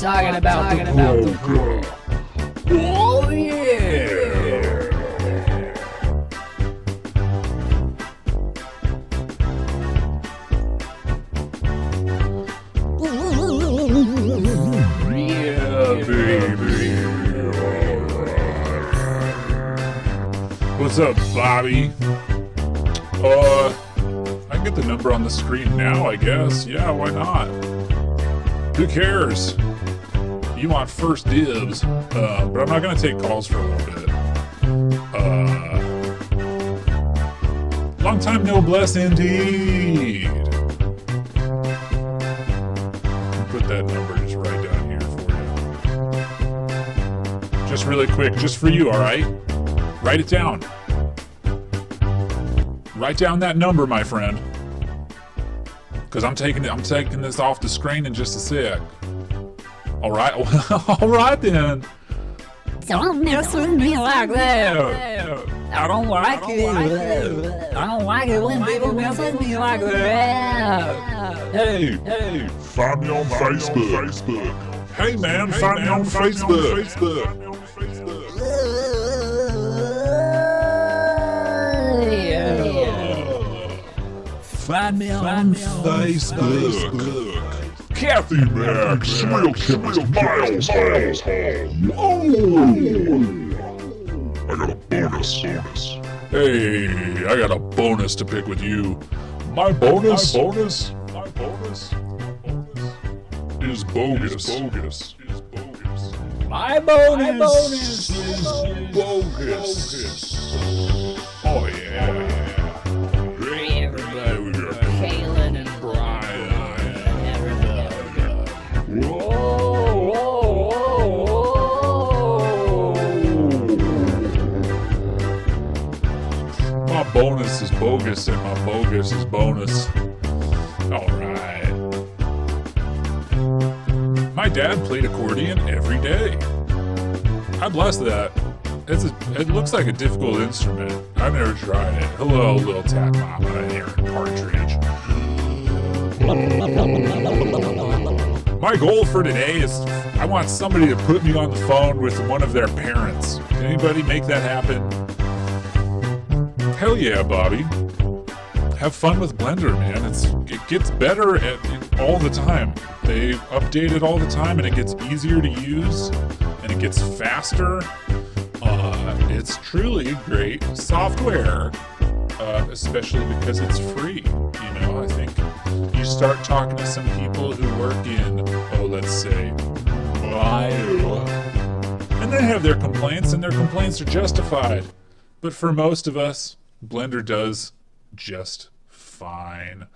talking about the polka. Oh yeah. Yeah, baby. What's up, Bobby? I can get the number on the screen now, I guess. Yeah, why not? Who cares? You want first dibs, but I'm not gonna take calls for a little bit. Long time no bless indeed. Put that number just right down here for you. Just really quick, just for you, alright? Write it down. Write down that number, my friend. Cause I'm taking this off the screen in just a sec. Alright, alright then. Don't mess with me like that. I don't like it. I don't like it when people mess with me like that. Hey, Find me on Facebook. hey man, find me on Facebook. Find me on Facebook. Kathy Max, real chemist, Miles Hall. I got a bonus. Hey, I got a bonus to pick with you. My bonus is bogus. My bonus is bogus. Oh yeah. Everybody we got Kaylin and Brian. My bonus is bogus and my bogus is bonus. Alright. My dad played accordion every day. I bless that. It looks like a difficult instrument. I've never tried it. Hello, little tap mama, Aaron Partridge. My goal for today is I want somebody to put me on the phone with one of their parents. Can anybody make that happen? Hell yeah, Bobby. Have fun with Blender, man. It gets better all the time. They update it all the time and it gets easier to use and it gets faster. It's truly great software, especially because it's free. You know, I think you start talking to some people who work in, let's say, Iowa, and they have their complaints, and their complaints are justified. But for most of us, Blender does just fine.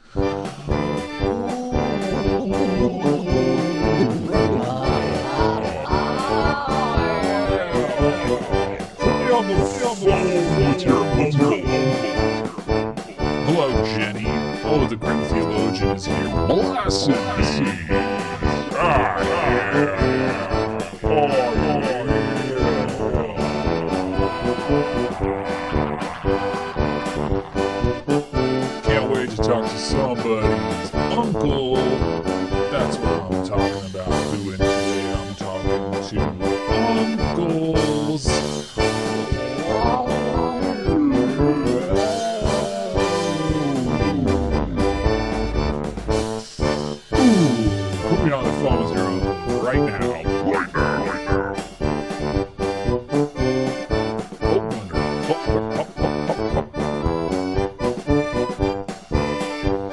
Hello, Jenny. Oh, the great theologian is here. Blessed be. Ah, yeah. Oh, yeah. Can't wait to talk to somebody's uncle. That's what I'm talking about doing today. I'm talking to uncles. Put me on the phone with your uncle right now.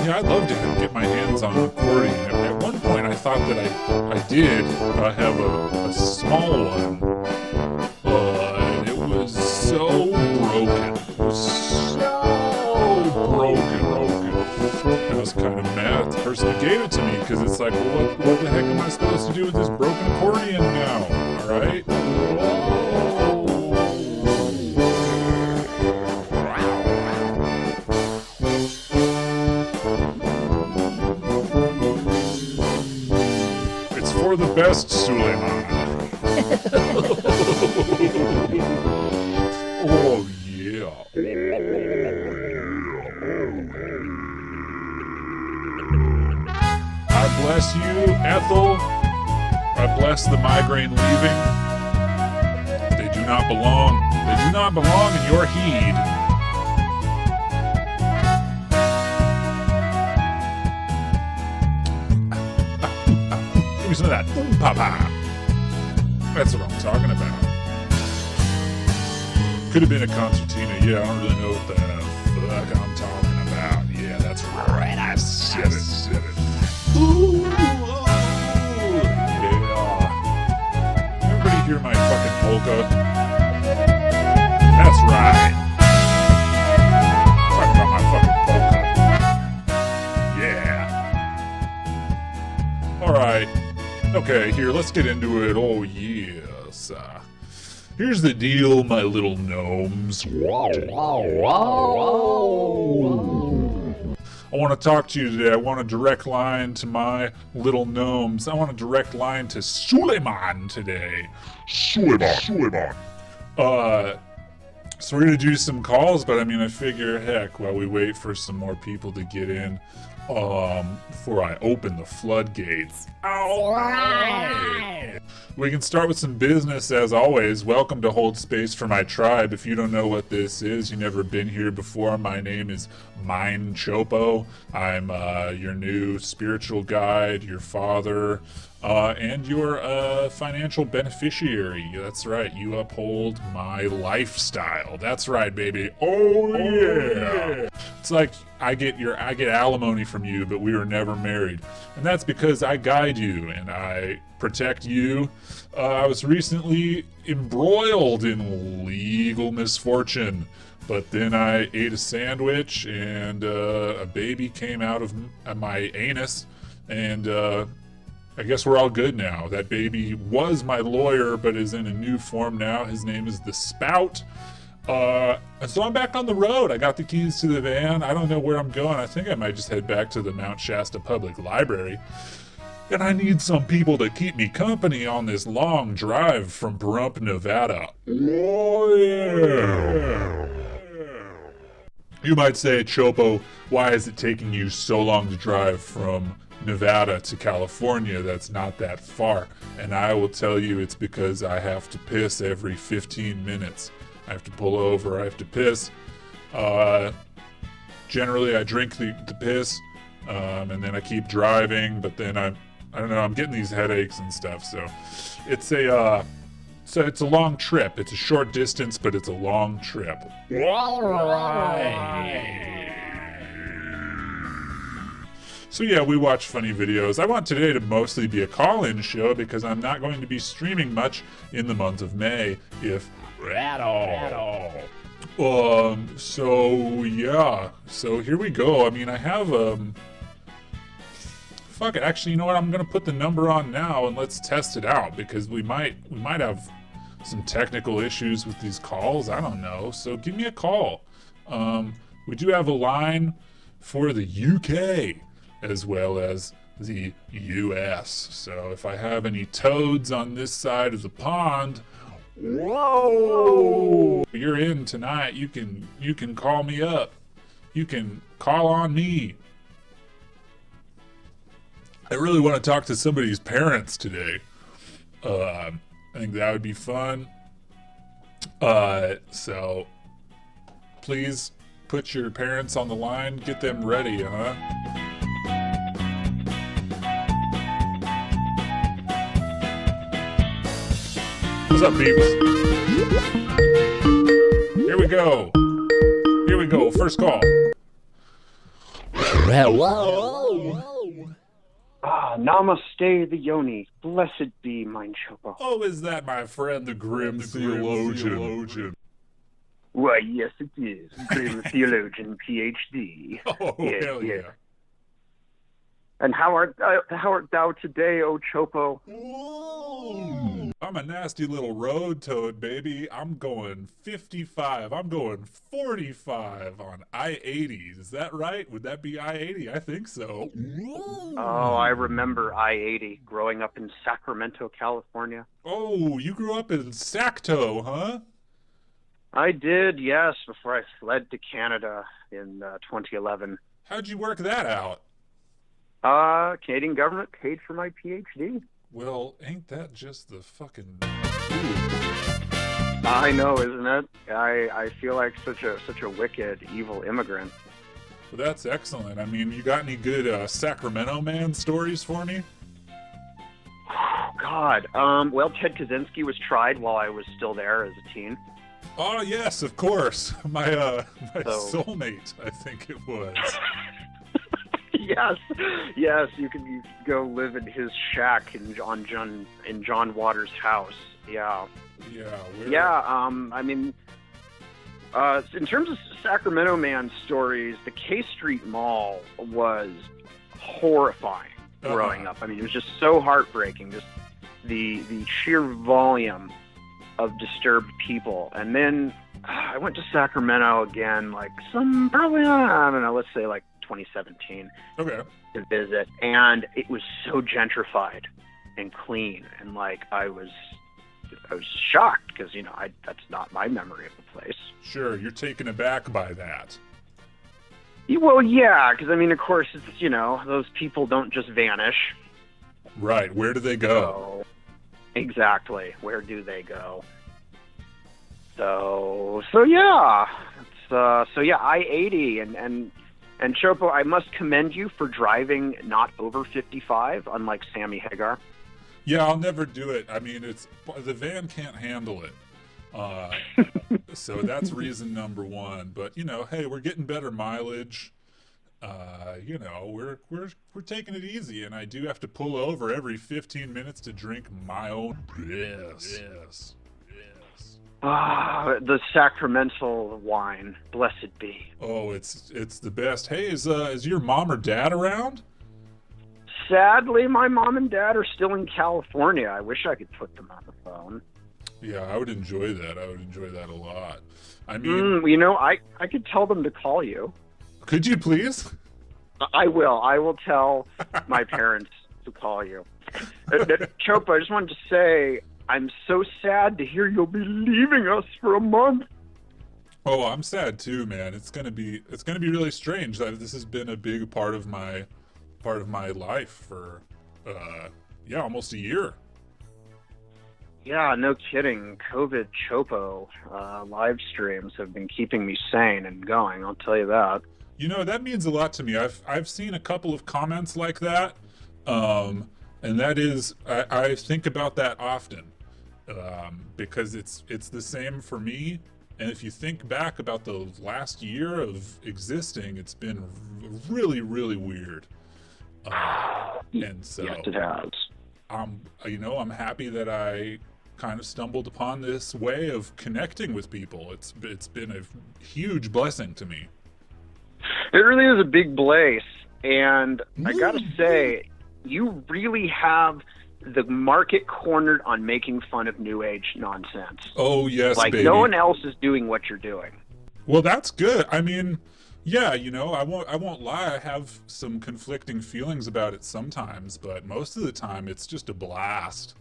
Yeah, I'd love to get my hands on an accordion. At one point, I thought that I did have a small one, and it was so broken. It was so broken. I was kind of mad at the person who gave it to me because it's like, well, what the heck am I supposed to do with this broken accordion now? All right. It's for the best, Suleiman. Oh yeah. bless you, Ethel. I bless the migraine leaving. They do not belong. They do not belong in your heed. Give me some of that. Papa. That's what I'm talking about. Could have been a concertina. Yeah, I don't really know what the fuck I'm talking about. Yeah, that's right. I said it. Ooh, yeah. Everybody hear my fucking polka? That's right. Talking about my fucking polka. Yeah. Alright. Okay, here, let's get into it. Oh, yes. Here's the deal, my little gnomes. I want to talk to you today. I want a direct line to my little gnomes. I want a direct line to Suleiman today. Suleiman. So we're going to do some calls, but I mean, I figure, heck, while we wait for some more people to get in, before I open the floodgates. Alright! We can start with some business as always. Welcome to Hold Space for My Tribe. If you don't know what this is, you've never been here before, my name is Mine Chopo. I'm your new spiritual guide, your father, and your financial beneficiary. That's right, you uphold my lifestyle. That's right, baby. Oh yeah! It's like I get alimony from you, but we were never married. And that's because I guide you and I protect you. I was recently embroiled in legal misfortune, but then I ate a sandwich and a baby came out of my anus, and I guess we're all good now. That baby was my lawyer, but is in a new form now. His name is the Spout. So I'm back on the road. I got the keys to the van. I don't know where I'm going. I think I might just head back to the Mount Shasta Public Library. And I need some people to keep me company on this long drive from Pahrump, Nevada. Oh, yeah. You might say, Chopo, why is it taking you so long to drive from Nevada to California? That's not that far. And I will tell you it's because I have to piss every 15 minutes. I have to pull over, I have to piss. Generally, I drink the piss, and then I keep driving, but then I don't know, I'm getting these headaches and stuff, so it's a long trip. It's a short distance, but it's a long trip. So yeah, we watch funny videos. I want today to mostly be a call-in show because I'm not going to be streaming much in the month of May, if at all. So yeah. So here we go. I mean, I have fuck it. Actually, you know what? I'm gonna put the number on now and let's test it out because we might have some technical issues with these calls. I don't know. So give me a call. We do have a line for the UK as well as the US. So if I have any toads on this side of the pond, whoa, you're in tonight. You can call me up. You can call on me. I really want to talk to somebody's parents today. I think that would be fun. So please put your parents on the line. Get them ready, huh? What's up, Beavis? Here we go. First call. Namaste the Yoni. Blessed be mine Chopo. Oh, is that my friend, the Grim Theologian? Why, yes, it is. Grim Theologian, PhD. Oh, Yes, hell yes. yeah. And how art thou today, O Chopo? I'm a nasty little road toad, baby. I'm going 55. I'm going 45 on I-80. Is that right? Would that be I-80? I think so. Oh, I remember I-80 growing up in Sacramento, California. Oh, you grew up in Sacto, huh? I did, yes, before I fled to Canada in 2011. How'd you work that out? Canadian government paid for my PhD. Well, ain't that just the fucking... I know, isn't it? I feel like such a wicked, evil immigrant. Well, that's excellent. I mean, you got any good Sacramento Man stories for me? God. Well, Ted Kaczynski was tried while I was still there as a teen. Oh, yes, of course. My So- soulmate, I think it was. Yes, you can go live in his shack in John Waters' house. Yeah. Yeah. I mean, in terms of Sacramento Man stories, the K Street Mall was horrifying growing up. I mean, it was just so heartbreaking, just the sheer volume of disturbed people. And then I went to Sacramento again, like probably, I don't know, let's say like 2017 Okay. to visit, and it was so gentrified and clean, and like I was shocked because that's not my memory of the place. Sure, you're taken aback by that. Well, yeah, because I mean, of course, it's those people don't just vanish. Right, where do they go? So, exactly, where do they go? So yeah, I-80 and Chopo, I must commend you for driving not over 55, unlike Sammy Hagar. Yeah, I'll never do it. I mean, the van can't handle it. So that's reason number one. But hey, we're getting better mileage. We're taking it easy, and I do have to pull over every 15 minutes to drink my own piss. Yes. The sacramental wine, blessed be. Oh, it's the best. Hey, is your mom or dad around? Sadly, my mom and dad are still in California. I wish I could put them on the phone. Yeah, I would enjoy that. I would enjoy that a lot. I mean, I could tell them to call you. Could you please? I will. I will tell my parents to call you. Chopo, I just wanted to say, I'm so sad to hear you'll be leaving us for a month. Oh, I'm sad too, man. It's gonna be really strange. This has been a big part of my life for almost a year. Yeah, no kidding. COVID Chopo live streams have been keeping me sane and going, I'll tell you that. That means a lot to me. I've seen a couple of comments like that, and that is I think about that often, because it's the same for me. And if you think back about the last year of existing, it's been really, really weird. And so yes, it has. I'm happy that I kind of stumbled upon this way of connecting with people. It's been a huge blessing to me. It really is a big blaze, and I gotta say, you really have the market cornered on making fun of New Age nonsense. Oh yes, like baby. No one else is doing what you're doing. Well, that's good. I mean, yeah, I won't lie. I have some conflicting feelings about it sometimes, but most of the time, it's just a blast.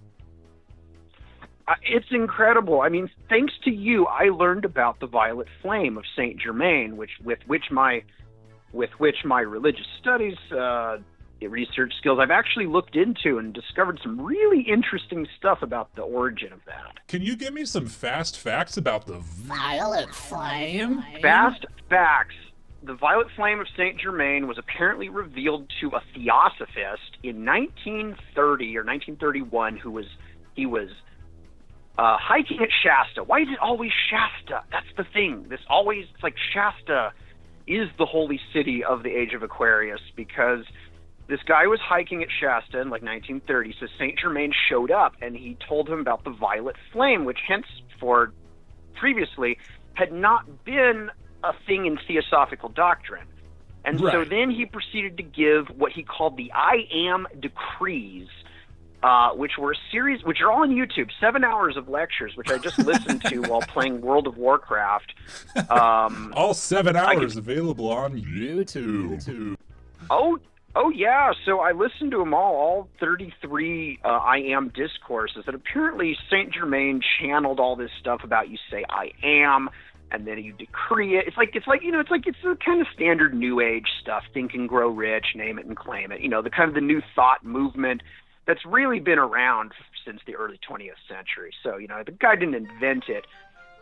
It's incredible. I mean, thanks to you, I learned about the Violet Flame of Saint Germain, with which my religious studies research skills I've actually looked into and discovered some really interesting stuff about the origin of that. Can you give me some fast facts about the Violet Flame? Fast facts. The Violet Flame of Saint Germain was apparently revealed to a theosophist in 1930 or 1931 he was hiking at Shasta. Why is it always Shasta? That's the thing. It's like Shasta is the holy city of the age of Aquarius, because this guy was hiking at Shasta in like 1930, so Saint Germain showed up and he told him about the Violet Flame, which henceforth previously had not been a thing in theosophical doctrine. And so then he proceeded to give what he called the I Am decrees, which were a series, which are all on YouTube, 7 hours of lectures, which I just listened to while playing World of Warcraft. All 7 hours available on YouTube. Oh yeah, so I listened to them all 33 I Am discourses, and apparently Saint Germain channeled all this stuff about you say I am, and then you decree it. It's the kind of standard New Age stuff, think and grow rich, name it and claim it. The kind of the new thought movement that's really been around since the early 20th century. So, the guy didn't invent it,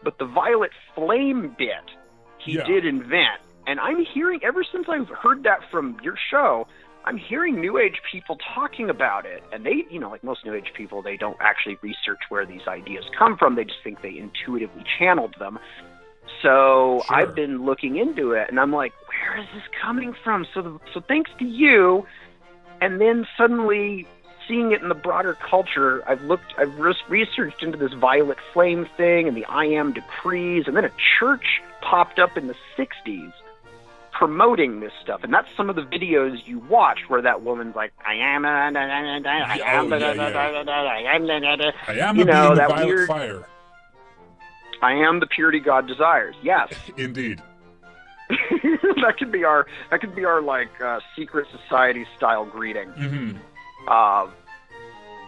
but the violet flame bit he did invent. And I'm hearing, ever since I've heard that from your show, I'm hearing New Age people talking about it. And they, like most New Age people, they don't actually research where these ideas come from. They just think they intuitively channeled them. So I've been looking into it, and I'm like, where is this coming from? So thanks to you, and then suddenly seeing it in the broader culture, I've researched into this violet flame thing and the I am decrees, and then a church popped up in the 60s promoting this stuff, and that's some of the videos you watched where that woman's like, I am the violet weird fire. I am the purity God desires. Yes. Indeed. that could be our like secret society style greeting. Mm-hmm.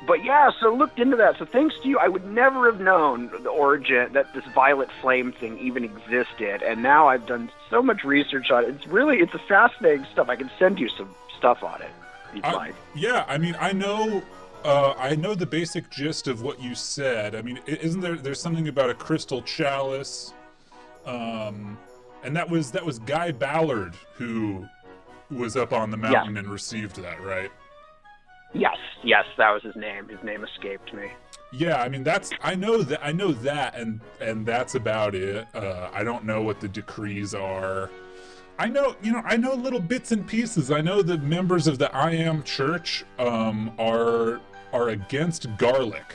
But yeah, so looked into that. So thanks to you, I would never have known the origin that this violet flame thing even existed. And now I've done so much research on it. It's a fascinating stuff. I can send you some stuff on it if you'd like. Yeah, I mean, I know the basic gist of what you said. I mean, isn't there's something about a crystal chalice, and that was Guy Ballard who was up on the mountain and received that, right? Yes, that was his name. His name escaped me. Yeah, I mean I know that, and that's about it. I don't know what the decrees are. I know little bits and pieces. I know the members of the I Am Church are against garlic,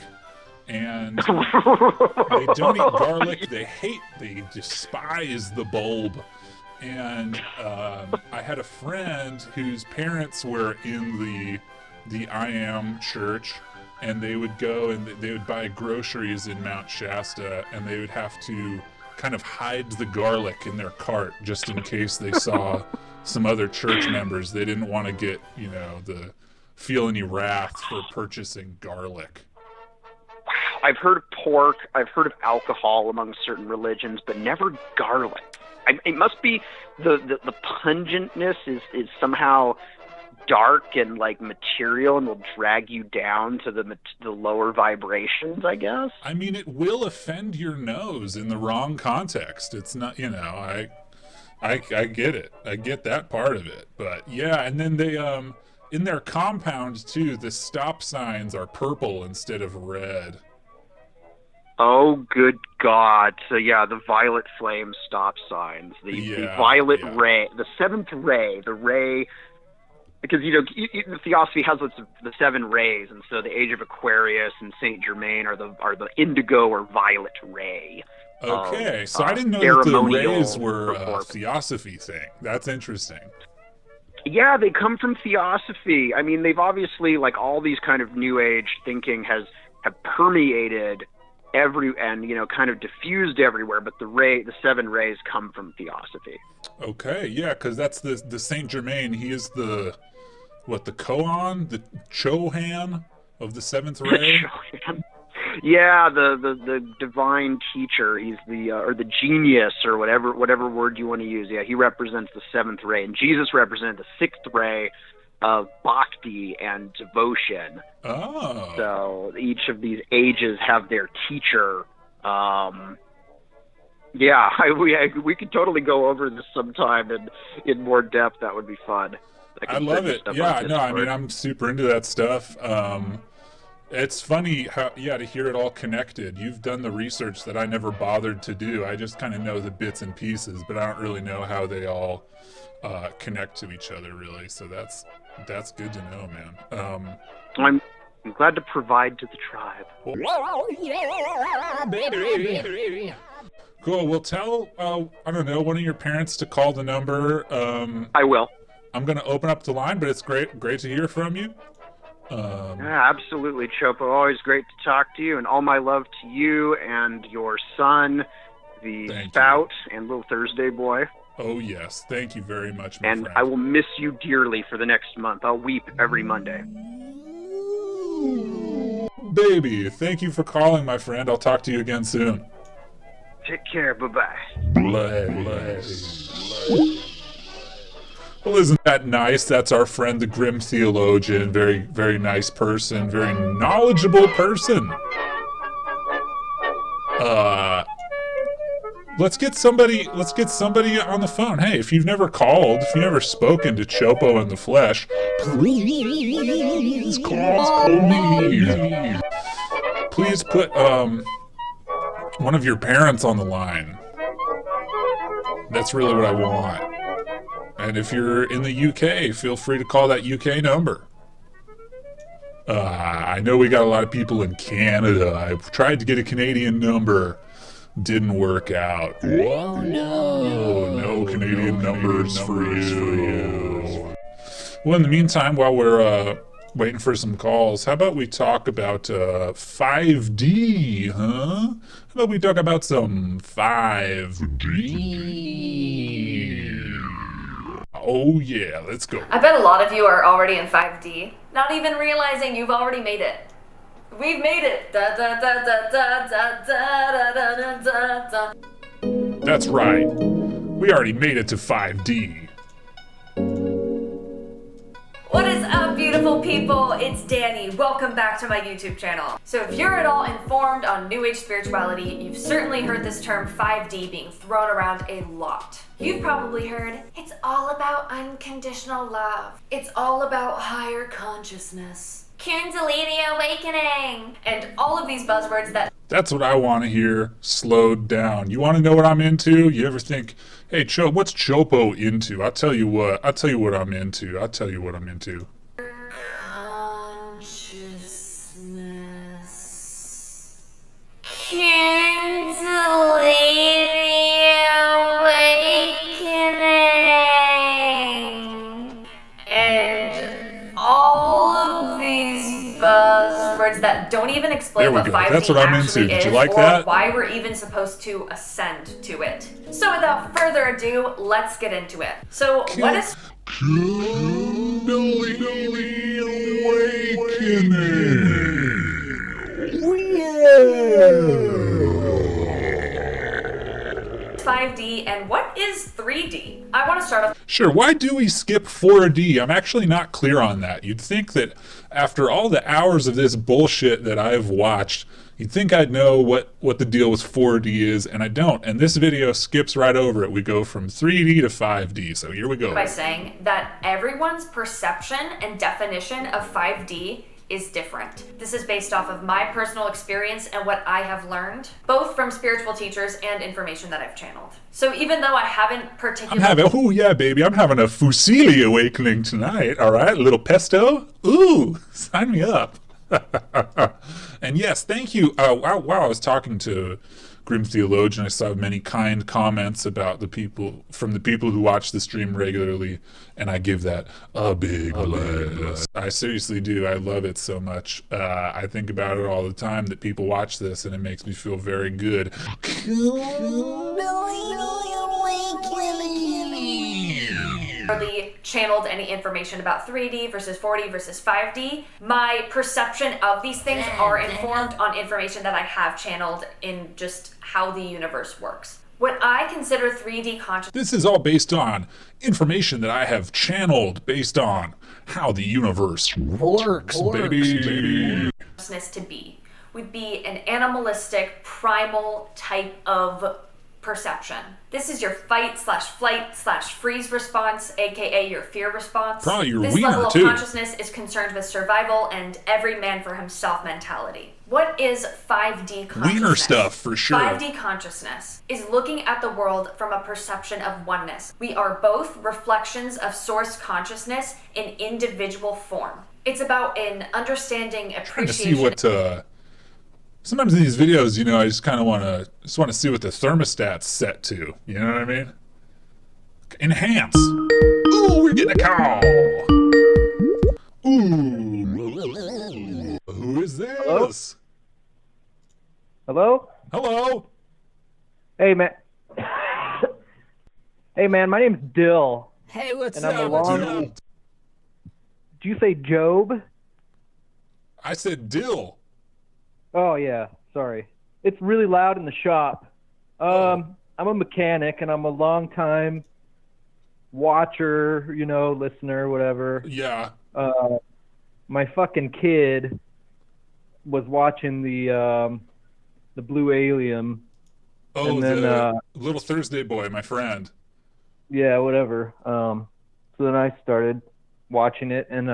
and they don't eat garlic. They despise the bulb. And I had a friend whose parents were in the I Am Church, and they would go and they would buy groceries in Mount Shasta, and they would have to kind of hide the garlic in their cart just in case they saw some other church members. They didn't want to get, feel any wrath for purchasing garlic. I've heard of pork, I've heard of alcohol among certain religions, but never garlic. It must be the pungentness is somehow dark and like material and will drag you down to the lower vibrations, I guess. I mean, it will offend your nose in the wrong context. It's not, I get it. I get that part of it. But yeah, and then they in their compound too, the stop signs are purple instead of red. Oh, good God. So yeah, the violet flame stop signs, the violet ray, the seventh ray, the ray, because the Theosophy has the seven rays, and so the Age of Aquarius and Saint Germain are the indigo or violet ray. Okay, so I didn't know that the rays were a Theosophy thing. That's interesting. Yeah, they come from Theosophy. I mean, they've obviously, like all these kind of New Age thinking have permeated kind of diffused everywhere, but the seven rays come from Theosophy. Okay, yeah, because that's the Saint Germain. He is the koan, the Chohan of the seventh ray. Yeah, the divine teacher. He's the genius, or whatever word you want to use. Yeah, he represents the seventh ray, and Jesus represents the sixth ray of bhakti and devotion. Oh. So each of these ages have their teacher. We could totally go over this sometime in more depth. That would be fun. I love it. Yeah, no, I mean, I'm super into that stuff. It's funny how, to hear it all connected. You've done the research that I never bothered to do. I just kind of know the bits and pieces, but I don't really know how they all connect to each other, really. So that's good to know, man. I'm glad to provide to the tribe. Cool. Well, tell I don't know, one of your parents to call the number. I will. I'm going to open up the line, but it's great to hear from you. Yeah, absolutely, Chopo. Always great to talk to you, and all my love to you and your son, the Spout, and little Thursday boy. Oh, yes. Thank you very much, my friend. And I will miss you dearly for the next month. I'll weep every Monday. Baby, thank you for calling, my friend. I'll talk to you again soon. Take care. Bye-bye. Bless. Well, isn't that nice? That's our friend, the Grim Theologian. Very, very nice person. Very knowledgeable person. Let's get somebody on the phone. Hey, if you've never called, if you've never spoken to Chopo in the flesh, please call me. Please put one of your parents on the line. That's really what I want. And if you're in the UK, feel free to call that UK number. I know we got a lot of people in Canada. I've tried to get a Canadian number. Didn't work out. Oh no. No Canadian numbers for you. Well, in the meantime, while we're waiting for some calls, how about we talk about 5D, huh? How about we talk about some 5D? Oh yeah, let's go. I bet a lot of you are already in 5D, not even realizing you've already made it. We've made it. Da, da, da, da, da, da, da, da, da, da, da. That's right. We already made it to 5D. What is up, beautiful people? It's Danny. Welcome back to my YouTube channel. So if you're at all informed on New Age spirituality, you've certainly heard this term 5D being thrown around a lot. You've probably heard, it's all about unconditional love. It's all about higher consciousness. Kundalini awakening. And all of these buzzwords that... That's what I want to hear, slowed down. You want to know what I'm into? You ever think, hey, what's Chopo into? I'll tell you what I'm into. Consciousness. Kundalini awakening. And all of these buzzwords that don't even explain what 5D That's what I'm actually into. Did you is like or that? why we're even supposed to ascend to it. So without further ado, let's get into it. So what is... Kundalini awakening. 5D and what is 3D? I want to start off... Sure, why do we skip 4D? I'm actually not clear on that. You'd think that after all the hours of this bullshit that I've watched, you'd think I'd know what the deal with 4D is, and I don't. And this video skips right over it. We go from 3D to 5D, so here we go. By saying that everyone's perception and definition of 5D is different. This is based off of my personal experience and what I have learned, both from spiritual teachers and information that I've channeled. So even though I haven't particularly... oh yeah, baby, I'm having a Fusili awakening tonight, all right? A little pesto? Ooh, sign me up. And yes, thank you. While I was talking to Grim Theologian, I saw many kind comments about the people who watch the stream regularly, and I give that a big bless. I seriously do. I love it so much. I think about it all the time that people watch this, and it makes me feel very good. Channeled any information about 3D versus 4D versus 5D. My perception of these things are informed on information that I have channeled in just how the universe works. What I consider 3D consciousness... This is all based on information that I have channeled based on how the universe works, baby. ...to be would be an animalistic, primal type of perception. This is your fight/flight/freeze response, aka your fear response. Probably your this wiener, level of too. consciousness is concerned with survival and every man for himself mentality. What is 5D consciousness? Wiener stuff, for sure. 5D consciousness is looking at the world from a perception of oneness. We are both reflections of source consciousness in individual form. It's about an understanding, appreciation... Trying to see what... Sometimes in these videos, I just kind of want to see what the thermostat's set to. You know what I mean? Enhance. Ooh, we're getting a call. Ooh. Who is this? Hello? Hello? Hey, man. Hey, man, my name's Dill. Hey, what's And I'm up? along... Dill. Did you say Job? I said Dill. Oh, yeah. Sorry. It's really loud in the shop. I'm a mechanic, and I'm a long-time watcher, listener, whatever. Yeah. My fucking kid was watching the Blue Alien. Oh, and then, the Little Thursday Boy, my friend. yeah, whatever. So then I started watching it, and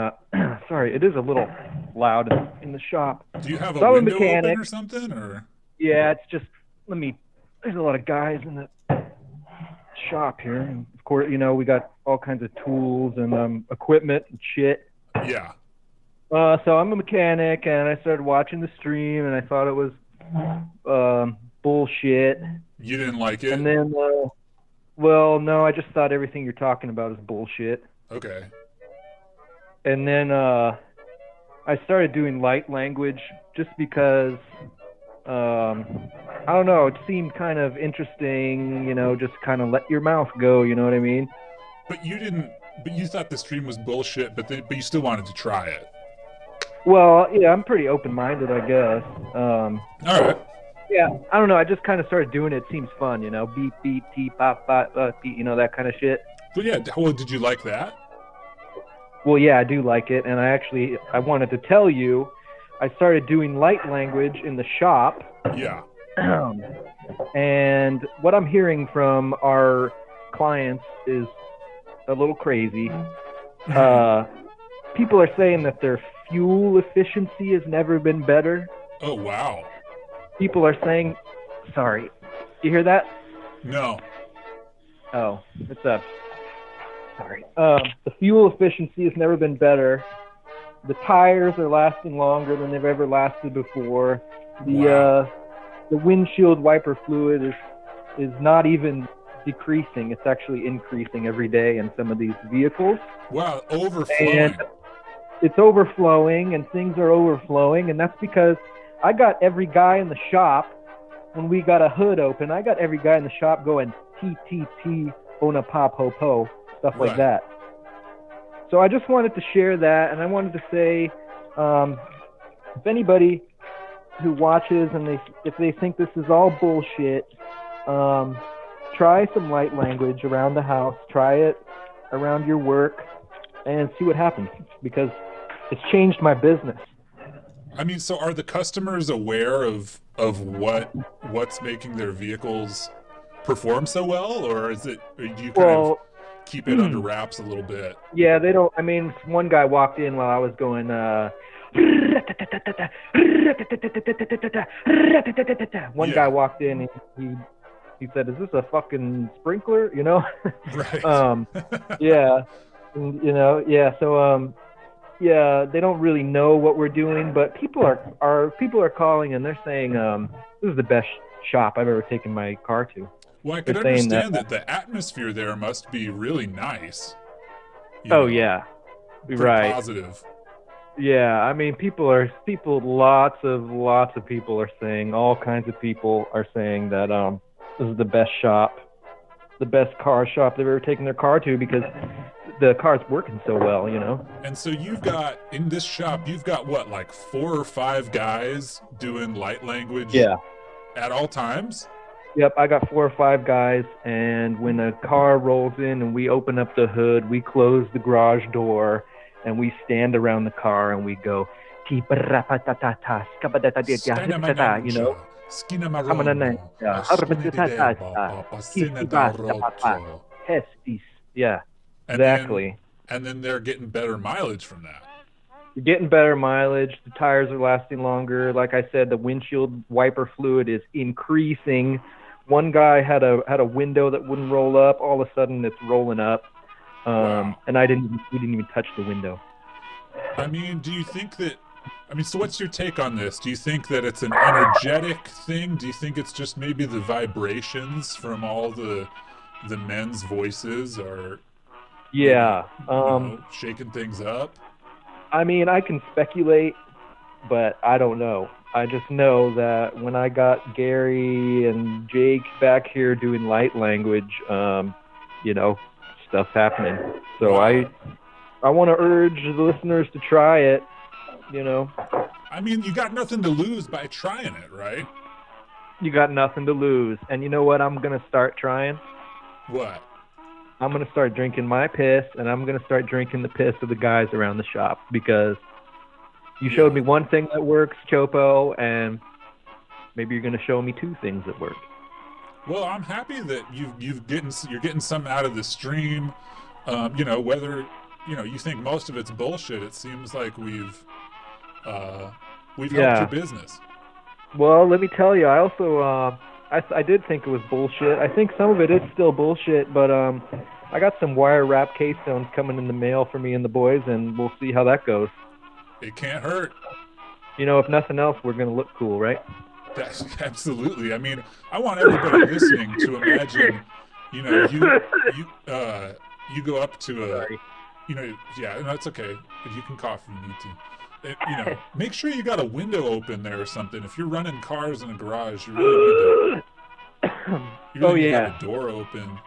sorry, it is a little loud in the shop. Do you have a So I'm a window mechanic. open or something, or? Yeah, it's just there's a lot of guys in the shop here, and of course, we got all kinds of tools and equipment and shit. Yeah. So I'm a mechanic, and I started watching the stream, and I thought it was bullshit. You didn't like it? And then, well, no, I just thought everything you're talking about is bullshit. Okay. And then I started doing light language just because, I don't know, it seemed kind of interesting, just kind of let your mouth go, you know what I mean? But you thought the stream was bullshit, but you still wanted to try it. Well, yeah, I'm pretty open-minded, I guess. All right. Yeah, I don't know, I just kind of started doing it. It seems fun, beep, beep, teep, bop, bop, beep, that kind of shit. But yeah, well, did you like that? Well, yeah, I do like it, and I wanted to tell you, I started doing light language in the shop. Yeah. And what I'm hearing from our clients is a little crazy. People are saying that their fuel efficiency has never been better. Oh, wow. People are saying, sorry, you hear that? No. Oh, it's a... Sorry. The fuel efficiency has never been better. The tires are lasting longer than they've ever lasted before. The windshield wiper fluid is not even decreasing. It's actually increasing every day in some of these vehicles. Wow, overflowing. And it's overflowing, and things are overflowing, and that's because I got every guy in the shop, when we got a hood open, I got every guy in the shop going T, ona pop ho po. Stuff like that. So I just wanted to share that, and I wanted to say, if anybody who watches and if they think this is all bullshit, try some light language around the house. Try it around your work, and see what happens, because it's changed my business. I mean, so are the customers aware of what's making their vehicles perform so well, or do you kind of keep it under wraps a little bit? Yeah, they don't. I mean, one guy walked in while I was going, one guy walked in and he said, "Is this a fucking sprinkler?" Right. Yeah. Yeah. So, yeah, they don't really know what we're doing, but people are calling and they're saying, this is the best shop I've ever taken my car to. Well, I could understand that the atmosphere there must be really nice. Yeah. Right. Positive. Yeah, I mean, lots of people are saying, all kinds of people are saying that this is the best shop, the best car shop they've ever taken their car to, because the car's working so well, And so in this shop, you've got what, like 4 or 5 guys doing light language? Yeah. At all times? Yep, I got 4 or 5 guys, and when a car rolls in and we open up the hood, we close the garage door, and we stand around the car and we go, yeah, exactly. And then they're getting better mileage from that. You're getting better mileage. The tires are lasting longer. Like I said, the windshield wiper fluid is increasing. One guy had a window that wouldn't roll up. All of a sudden, it's rolling up. Wow. And we didn't even touch the window. I mean, so what's your take on this? Do you think that it's an energetic thing? Do you think it's just maybe the vibrations from all the men's voices are shaking things up? I mean, I can speculate, but I don't know. I just know that when I got Gary and Jake back here doing light language, stuff's happening. So I want to urge the listeners to try it, I mean, you got nothing to lose by trying it, right? You got nothing to lose. And you know what I'm going to start trying? What? I'm gonna start drinking my piss, and I'm gonna start drinking the piss of the guys around the shop because you showed me one thing that works, Chopo, and maybe you're gonna show me two things that work. Well, I'm happy that you're getting some out of the stream. You know, whether you think most of it's bullshit, it seems like we've helped your business. Well, let me tell you, I also I did think it was bullshit. I think some of it is still bullshit, but I got some wire wrap K-stones coming in the mail for me and the boys, and we'll see how that goes. It can't hurt. You know, if nothing else, we're gonna look cool, right? That's absolutely. I mean, I want everybody listening to imagine, you go up to a, no, it's okay. You can cough if you need to. Make sure you got a window open there or something. If you're running cars in a garage, you really need to have a door open.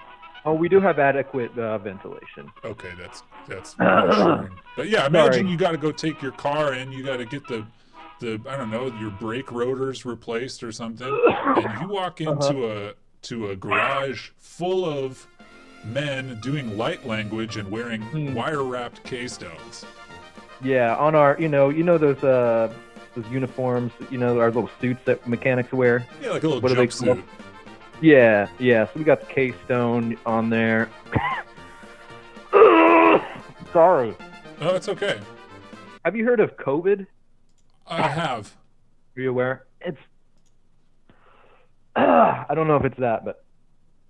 Oh, we do have adequate ventilation. Okay, that's reassuring. But yeah, imagine you got to go take your car in. You got to get the I don't know, your brake rotors replaced or something, and you walk into a garage full of men doing light language and wearing wire wrapped K-stones. Yeah, on our those uniforms, our little suits that mechanics wear. Yeah, like a little jumpsuit. Yeah. So we got the K-stone on there. Sorry. Oh, it's okay. Have you heard of COVID? I have. Are you aware? It's. I don't know if it's that, but.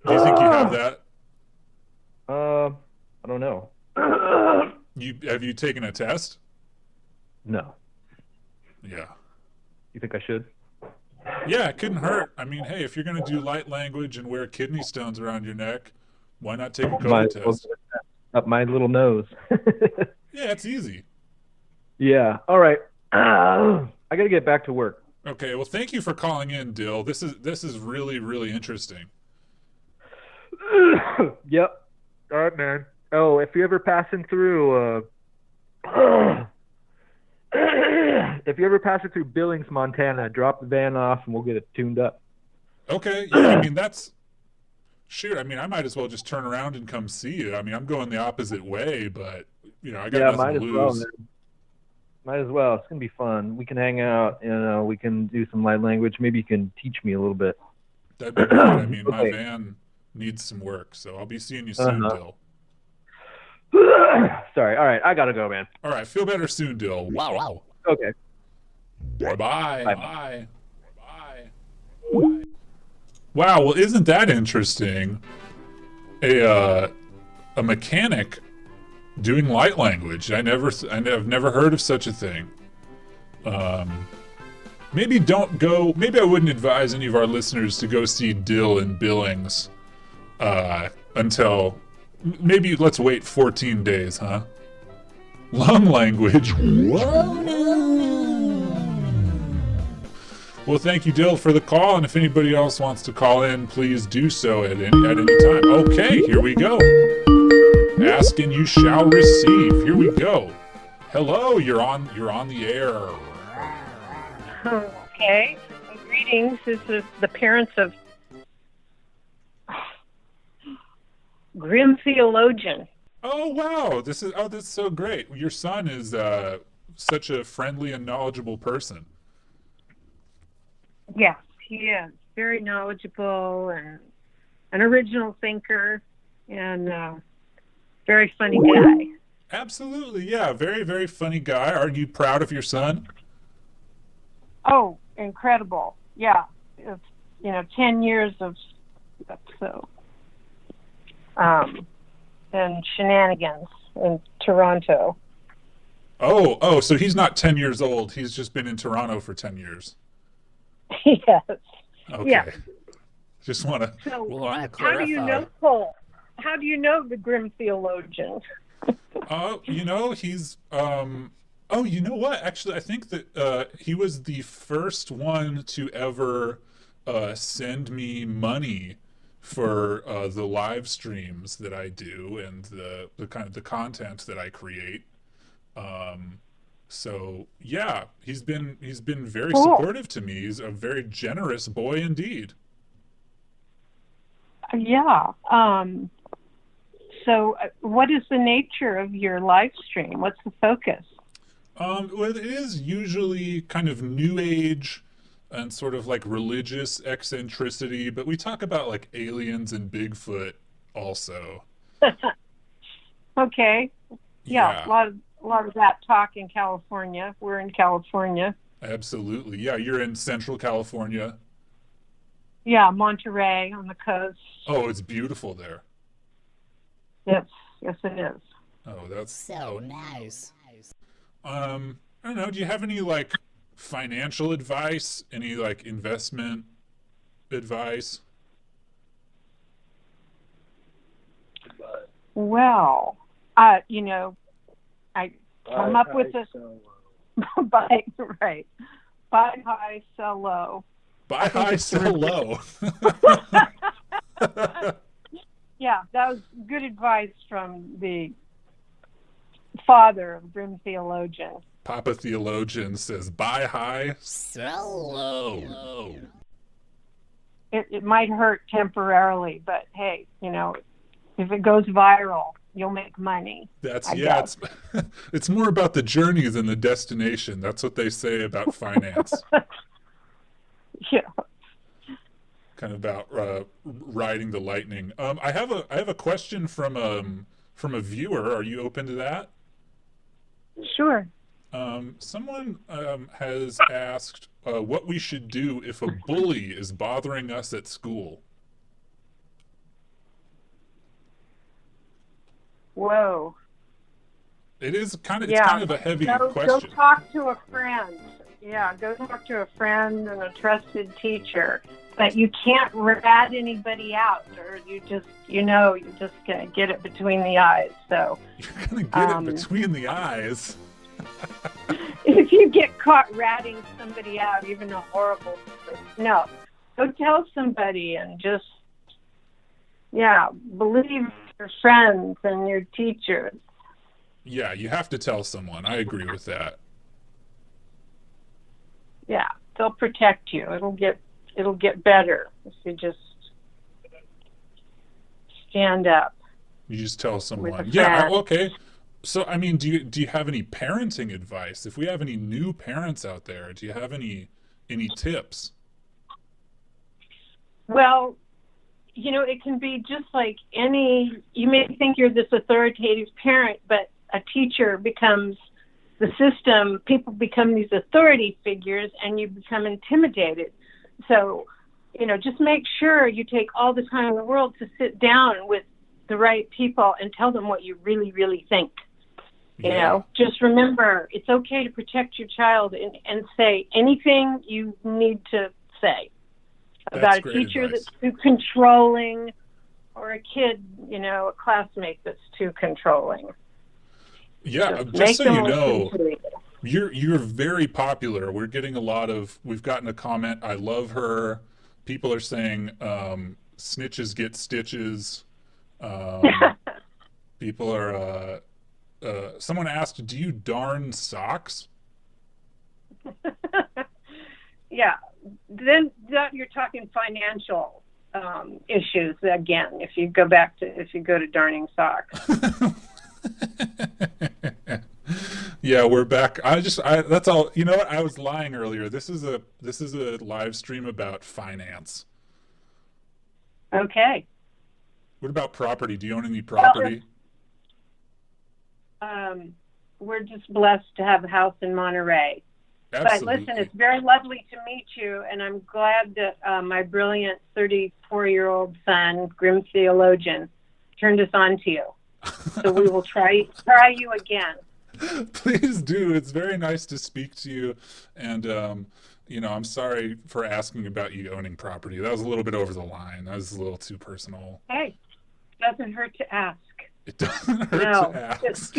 Do you think you have that? I don't know. Have you taken a test? No. Yeah. You think I should? Yeah, it couldn't hurt. I mean, hey, if you're going to do light language and wear kidney stones around your neck, why not take a COVID test? Up my little nose. Yeah, it's easy. Yeah. All right. I got to get back to work. Okay. Well, thank you for calling in, Dill. This is really, really interesting. Yep. All right, man. Oh, if you're ever passing through, Billings, Montana, drop the van off and we'll get it tuned up. Okay. Yeah. I mean, that's. Shoot, I mean, I might as well just turn around and come see you. I mean, I'm going the opposite way, but I got nothing to lose. Might as well. It's gonna be fun. We can hang out. We can do some light language. Maybe you can teach me a little bit. That'd be great. I mean, my van needs some work, so I'll be seeing you soon, Dill. Sorry. All right, I gotta go, man. All right, feel better soon, Dill. Wow. Okay. Bye. Wow. Well, isn't that interesting? A mechanic doing light language. I've never heard of such a thing. Maybe I wouldn't advise any of our listeners to go see Dill in Billings until maybe let's wait 14 days, huh? Long language. Well, thank you, Dill, for the call, and if anybody else wants to call in, please do so at any time. Okay, here we go. Ask and you shall receive. Here we go. Hello, you're on the air. Okay. Greetings. This is the parents of Grim Theologian. Oh wow, that's so great. Your son is such a friendly and knowledgeable person. Yes, he is very knowledgeable and an original thinker and very funny guy. Absolutely, yeah, very, very funny guy. Are you proud of your son? Oh, incredible! Yeah, it's 10 years of and shenanigans in Toronto. Oh, so he's not 10 years old. He's just been in Toronto for 10 years. Yes. Okay. Yeah. Just want to. So, how do you know Cole? How do you know the Grim Theologian? He's. You know what? Actually, I think that he was the first one to ever send me money for the live streams that I do and the kind of the content that I create. So yeah, he's been very supportive to me. He's a very generous boy indeed. Yeah. So, what is the nature of your live stream? What's the focus? Well, it is usually kind of new age and sort of like religious eccentricity, but we talk about like aliens and Bigfoot also. Okay. Yeah, a lot of that talk in California. We're in California. Absolutely. Yeah, you're in Central California. Yeah, Monterey on the coast. Oh, it's beautiful there. Yes, it is. Oh, that's So nice. I don't know, do you have any like financial advice? Any like investment advice? Well, you know, I come up with this. Buy right, buy high, sell low. Buy high, sell low. Yeah, that was good advice from the father of Grim Theologian. Papa Theologian says, buy high, Sell low. It might hurt temporarily, but hey, you know, if it goes viral, you'll make money. That's, I yeah, guess. it's more about the journey than the destination. That's what they say about finance. Yeah. Kind of about riding the lightning. I have a question from a viewer. Are you open to that? Sure. Someone has asked what we should do if a bully is bothering us at school. Whoa. It's kind of a heavy question. Go talk to a friend. Yeah, go talk to a friend and a trusted teacher. But you can't rat anybody out, or you're just gonna get it between the eyes. So You're gonna get it between the eyes. if you get caught ratting somebody out, even a horrible, no, go tell somebody and just, believe your friends and your teachers. Yeah, you have to tell someone. I agree with that. Yeah, they'll protect you. It'll get better if you just stand up. You just tell someone. With a Yeah, friend. okay. So, I mean, do you have any parenting advice? If we have any new parents out there, do you have any tips? Well, you know, it can be just like you may think you're this authoritative parent, but a teacher becomes the system. People become these authority figures and you become intimidated. So, you know, just make sure you take all the time in the world to sit down with the right people and tell them what you really, really think. You know, just remember, it's okay to protect your child and say anything you need to say about a teacher that's too controlling or a kid, you know, a classmate that's too controlling. Yeah, just so you know, you're very popular. We've gotten a comment, I love her. People are saying snitches get stitches. People are someone asked, do you darn socks? Yeah, then you're talking financial issues again. If you go to darning socks. Yeah, we're back. That's all. You know what? I was lying earlier. This is a live stream about finance. Okay. What about property? Do you own any property? We're just blessed to have a house in Monterey. Absolutely. But listen, it's very lovely to meet you, and I'm glad that my brilliant 34-year-old son, Grim Theologian, turned us on to you. So we will try you again. Please do. It's very nice to speak to you, and you know, I'm sorry for asking about you owning property. That was a little bit over the line. That was a little too personal. Hey, doesn't hurt to ask. It doesn't hurt to ask. Just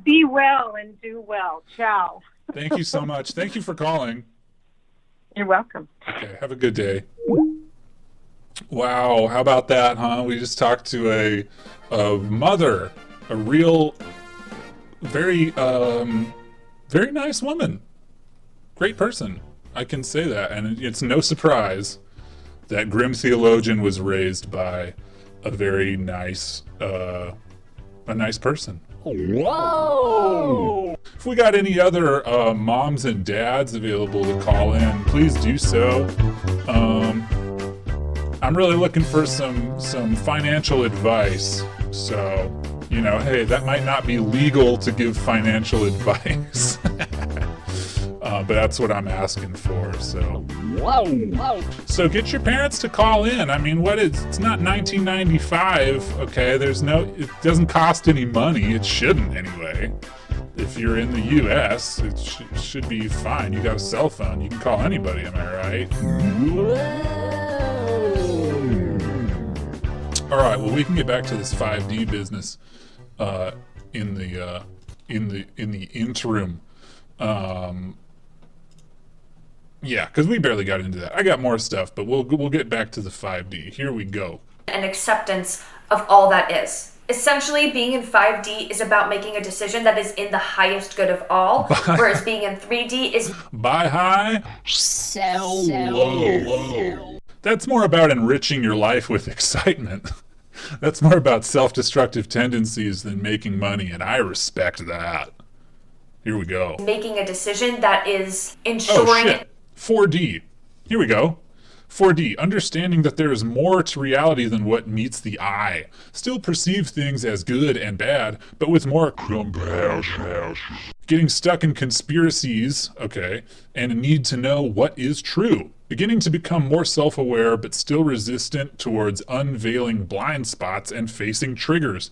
be well and do well. Ciao. Thank you so much. Thank you for calling. You're welcome. Okay, have a good day. Wow, how about that, huh? We just talked to a mother, a real, very nice woman. Great person. I can say that, and it's no surprise that Grim Theologian was raised by a very nice a nice person. Whoa! If we got any other moms and dads available to call in, please do so. I'm really looking for some financial advice. So, you know, hey, that might not be legal to give financial advice. But that's what I'm asking for, so. Whoa! So get your parents to call in. I mean, it's not 1995, okay? It doesn't cost any money. It shouldn't anyway. If you're in the US, it should be fine. You got a cell phone. You can call anybody, am I right? All right, well, we can get back to this 5D business in the interim. Yeah, because we barely got into that. I got more stuff, but we'll get back to the 5D. Here we go. And acceptance of all that is. Essentially, being in 5D is about making a decision that is in the highest good of all, whereas being in 3D is Buy high, Sell low. That's more about enriching your life with excitement. That's more about self-destructive tendencies than making money, and I respect that. Here we go. making a decision that is Oh, ensuring shit. 4D. Here we go. 4D. Understanding that there is more to reality than what meets the eye. Still perceive things as good and bad, but with more compassion. Getting stuck in conspiracies, okay, and a need to know what is true. Beginning to become more self-aware, but still resistant towards unveiling blind spots and facing triggers.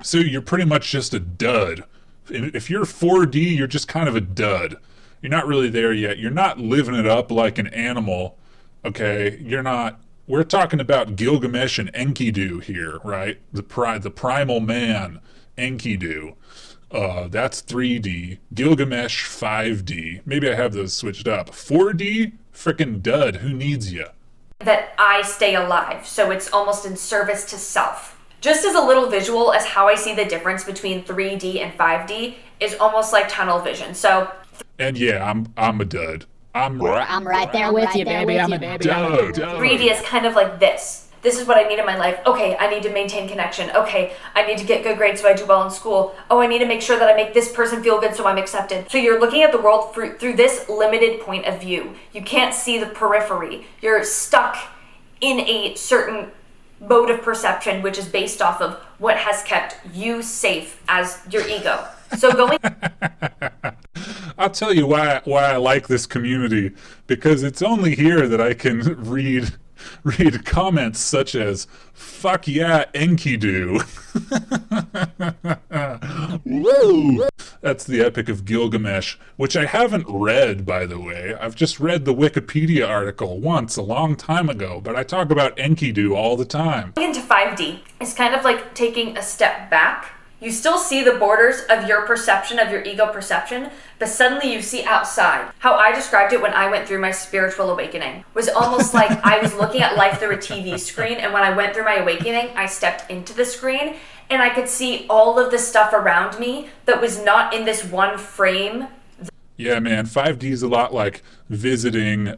So you're pretty much just a dud. If you're 4D, you're just kind of a dud. You're not really there yet. You're not living it up like an animal, okay? You're not. We're talking about Gilgamesh and Enkidu here, right? The primal man, Enkidu. That's 3D. Gilgamesh, 5D. Maybe I have those switched up. 4D? Frickin' dud. Who needs you? that I stay alive. So it's almost in service to self. Just as a little visual as how I see the difference between 3D and 5D is almost like tunnel vision. So And yeah, I'm a dud. I'm right there with you, baby. I'm a dud. 3D is kind of like this. This is what I need in my life. Okay, I need to maintain connection. Okay, I need to get good grades so I do well in school. Oh, I need to make sure that I make this person feel good so I'm accepted. So you're looking at the world through this limited point of view. You can't see the periphery. You're stuck in a certain mode of perception, which is based off of what has kept you safe as your ego. So going... I'll tell you why I like this community, because it's only here that I can read comments such as "fuck yeah, Enkidu." Woo! That's the Epic of Gilgamesh, which I haven't read, by the way. I've just read the Wikipedia article once a long time ago, but I talk about Enkidu all the time. Into 5D is kind of like taking a step back. You still see the borders of your perception, of your ego perception, but suddenly you see outside. How I described it when I went through my spiritual awakening was almost like I was looking at life through a TV screen, and when I went through my awakening, I stepped into the screen, and I could see all of the stuff around me that was not in this one frame. Yeah, man, 5D is a lot like visiting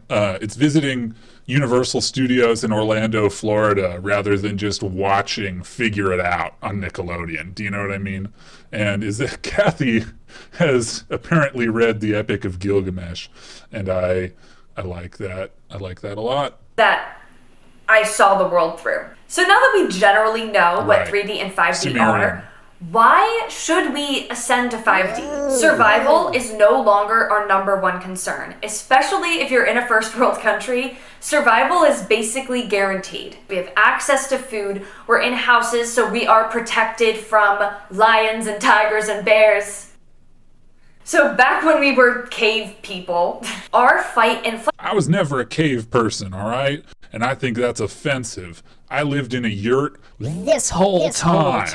Universal Studios in Orlando, Florida, rather than just watching Figure It Out on Nickelodeon. Do you know what I mean? And is that Kathy has apparently read the Epic of Gilgamesh, and I like that. I like that a lot. That I saw the world through. So now that we generally know what Right. 3D and 5D Sumerian. are, why should we ascend to 5D? Survival is no longer our number one concern, especially if you're in a first world country. Survival is basically guaranteed. We have access to food, we're in houses, so we are protected from lions and tigers and bears. So back when we were cave people, our fight and flight I was never a cave person, all right? And I think that's offensive. I lived in a yurt This whole time.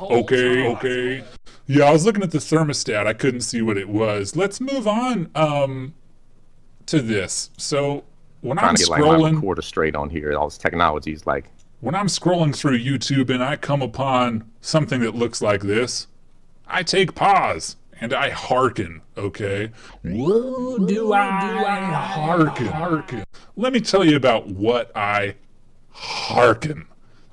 Okay. Yeah, I was looking at the thermostat. I couldn't see what it was. Let's move on to this. So when Trying I'm to get like my scrolling, recorder straight on here. All this technology is like, when I'm scrolling through YouTube and I come upon something that looks like this, I take pause and I hearken, okay? Woo, do I Hearken. Let me tell you about what I hearken.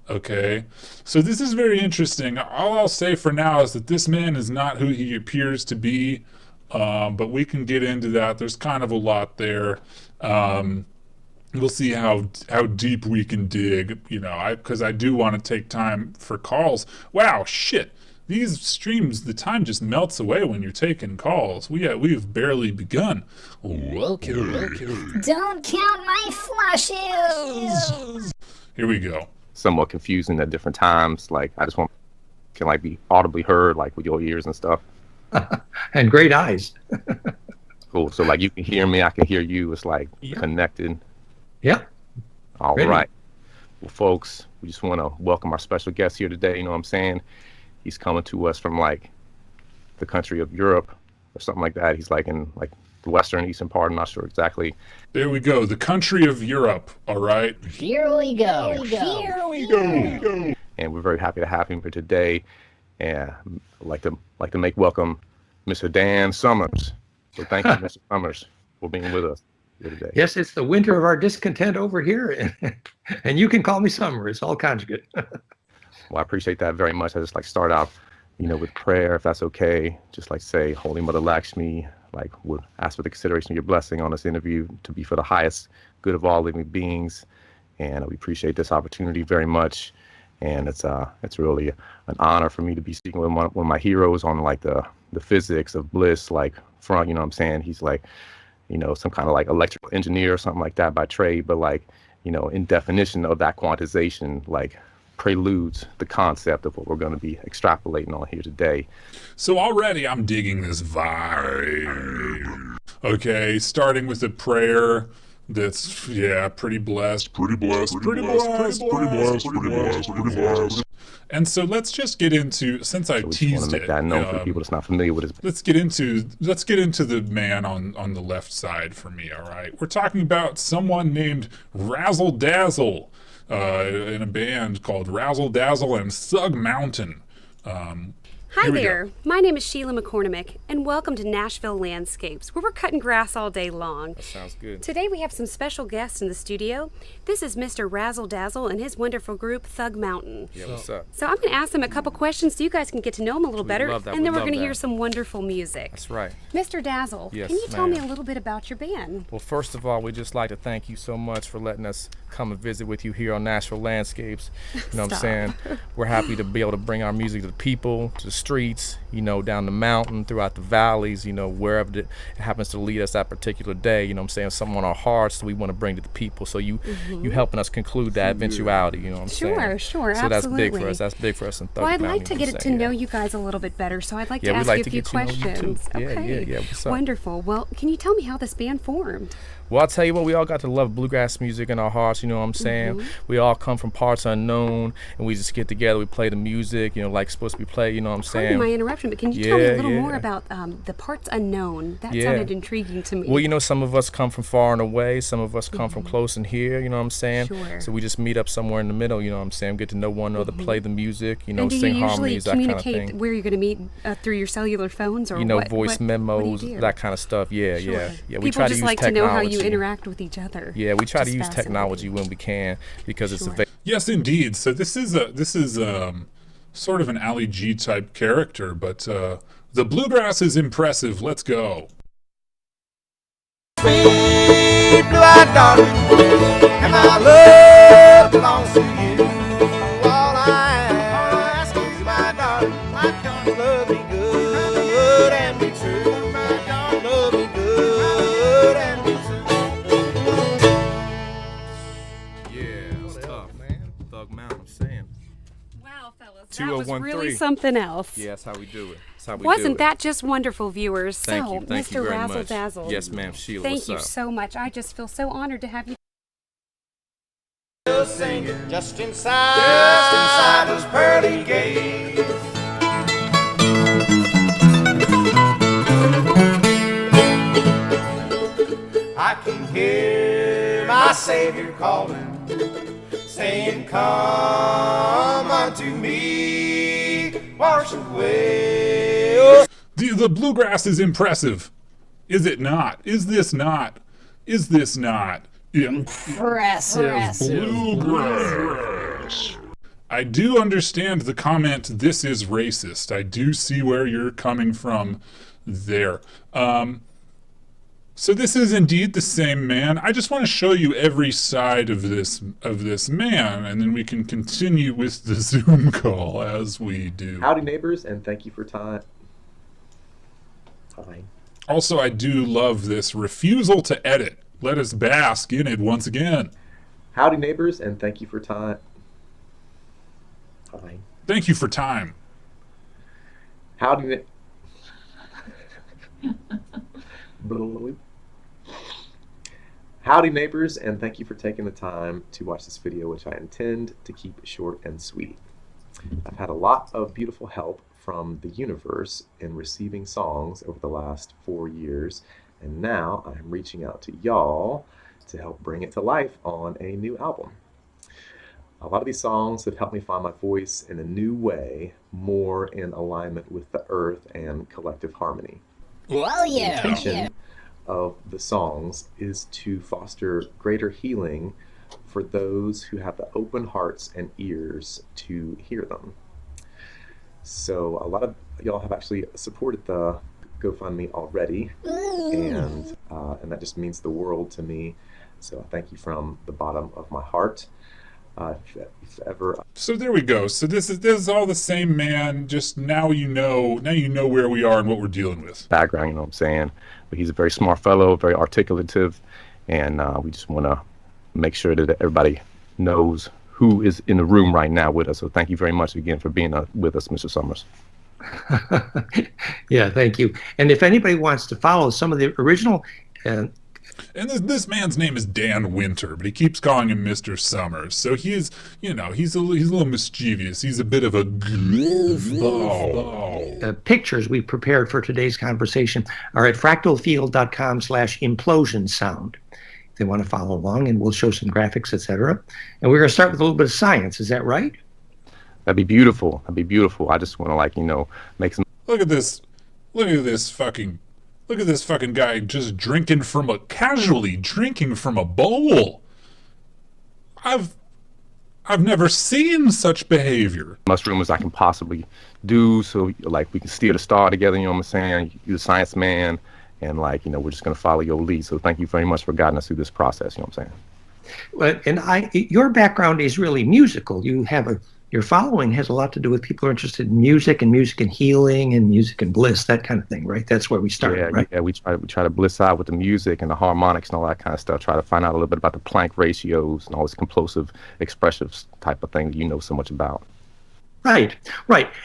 Okay, so this is very interesting. All I'll say for now is that this man is not who he appears to be, but we can get into that. There's kind of a lot there. We'll see how deep we can dig, because I do want to take time for calls. Wow, shit. These streams, the time just melts away when you're taking calls. We've barely begun. Welcome. Don't count my flushes. Here we go. Somewhat confusing at different times. Like I just can like be audibly heard like with your ears and stuff. And great eyes. Cool. So like you can hear me, I can hear you. It's like connected. Yeah. All Ready. right. Well, folks, we just want to welcome our special guest here today. You know what I'm saying? He's coming to us from like the country of Europe or something like that. He's like in like the western, eastern part. I'm not sure exactly. There we go. The country of Europe. All right. Here we go. And we're very happy to have him here today. And I'd like to make welcome Mr. Dan Summers. So thank you, Mr. Summers, for being with us here today. Yes, it's the winter of our discontent over here, and you can call me Summer. It's all conjugate. Well, I appreciate that very much. I just like start out, with prayer, if that's okay. Just like say, Holy Mother Lakshmi, like would ask for the consideration of your blessing on this interview to be for the highest good of all living beings. And we appreciate this opportunity very much. And it's really an honor for me to be speaking with one of my heroes on like the physics of bliss, like front, what I'm saying? He's like, some kind of like electrical engineer or something like that by trade, but like, in definition of that quantization, like preludes the concept of what we're going to be extrapolating on here today. So already I'm digging this vibe. Okay, starting with a prayer that's, pretty blessed. And so let's just get into, since I So we just teased want to make it, that known for people that's not familiar with his. let's get into the man on the left side for me. All right, we're talking about someone named Razzle Dazzle, in a band called Razzle Dazzle and Thug Mountain. Hi Here we there, my name is Sheila McCormick, and welcome to Nashville Landscapes, where we're cutting grass all day long. That sounds good. Today we have some special guests in the studio. This is Mr. Razzle Dazzle and his wonderful group, Thug Mountain. Yeah, what's up? So I'm going to ask them a couple questions so you guys can get to know them a little better, love that. and then We we're going to love hear that. some wonderful music. That's right. Mr. Dazzle, Yes, can you tell me ma'am. a little bit about your band? Well, first of all, we'd just like to thank you so much for letting us come and visit with you here on Nashville Landscapes. You know what I'm Stop. saying? We're happy to be able to bring our music to the people, to the streets, down the mountain, throughout the valleys, wherever it happens to lead us that particular day. You know what I'm saying? Something on our hearts that we want to bring to the people. So you helping us conclude that eventuality, you know what I'm saying? Sure, So that's big for absolutely. us. That's big for us in Thug Well, I'd Mountain, like to you get know to what I'm know saying? you guys a little bit better, so I'd like Yeah, to we'd ask like you a to few get to know you, too. questions. Yeah, Okay. yeah, what's up? Wonderful. Well, can you tell me how this band formed? Well, I'll tell you what, we all got to love bluegrass music in our hearts, you know what I'm saying? We all come from parts unknown, and we just get together, we play the music, like it's supposed to be played, you know what I'm saying? Pardon my interruption, but can you tell me a little Yeah, more yeah. about the parts unknown? That Yeah. sounded intriguing to me. Well, some of us come from far and away, some of us come from close and here, you know what I'm saying? Sure. So we just meet up somewhere in the middle, you know what I'm saying? Get to know one another, play the music, and do sing you usually harmonies, that kind of communicate thing. where you're going to meet through your cellular phones or Voice what do you memos, do? that kind of stuff. Yeah, Sure. yeah. We People try to just use like technology. to know how you interact with each other. Yeah, we try to Just use fascinating. technology when we can because it's Sure. available. Yes, indeed. So this is sort of an Ali G type character, but the bluegrass is impressive. Let's go. Sweet blue-eyed darling, and my love belongs to you. All I ask is, my darling, love me good and be true. My darling, love me good and be true. Yeah, it's tough, man. Thug Mountain, I'm saying. Wow, fellas, that was 2013. really something else. Yeah, that's how we do it. That's how we do Wasn't it. that just wonderful, viewers? Thank so, you. Thank Mr. you very Razzle much. Dazzle. Yes, ma'am. Sheila, Thank what's you up? so much. I just feel so honored to have you. Singing just inside those pearly gates. I can hear my Savior calling, saying, "Come unto me, wash away." Oh, The bluegrass is impressive. Is it not? Is this not? Is this not? Impressive bluegrass. I do understand the comment, "This is racist." I do see where you're coming from there. So this is indeed the same man. I just want to show you every side of this man, and then we can continue with the Zoom call as we do. Howdy, neighbors, and thank you for time. Hi. Also, I do love this refusal to edit. Let us bask in it once again. Howdy, neighbors, and thank you for time. Hi. Thank you for time. Howdy, Howdy, neighbors, and thank you for taking the time to watch this video, which I intend to keep short and sweet. I've had a lot of beautiful help from the universe in receiving songs over the last 4 years, and now I'm reaching out to y'all to help bring it to life on a new album. A lot of these songs have helped me find my voice in a new way, more in alignment with the earth and collective harmony. Well, yeah. The intention of the songs is to foster greater healing for those who have the open hearts and ears to hear them. So a lot of y'all have actually supported the GoFundMe already, and that just means the world to me. So thank you from the bottom of my heart. If ever. So there we go. So this is all the same man. Just now you know where we are and what we're dealing with. Background, you know what I'm saying? But he's a very smart fellow, very articulative, and we just want to make sure that everybody knows who is in the room right now with us. So thank you very much again for being with us, Mr. Summers. Yeah, thank you. And if anybody wants to follow some of the original and this man's name is Dan Winter, but he keeps calling him Mr. Summers. So he's a little mischievous. He's a bit of a goofball. Pictures we prepared for today's conversation are at fractalfield.com/implosion sound. If they want to follow along, and we'll show some graphics, etc. And we're going to start with a little bit of science. Is that right? That'd be beautiful. That'd be beautiful. I just want to make some. Look at this fucking guy just casually drinking from a bowl. I've never seen such behavior. Much room as I can possibly do, so we can steer the star together, you know what I'm saying? You're the science man, and we're just gonna follow your lead. So thank you very much for guiding us through this process, you know what I'm saying? And your background is really musical. Your following has a lot to do with people who are interested in music and healing and music and bliss, that kind of thing, right? That's where we started, right? Yeah, we try to bliss out with the music and the harmonics and all that kind of stuff. Try to find out a little bit about the Planck ratios and all this complosive, expressive type of thing that you know so much about. Right.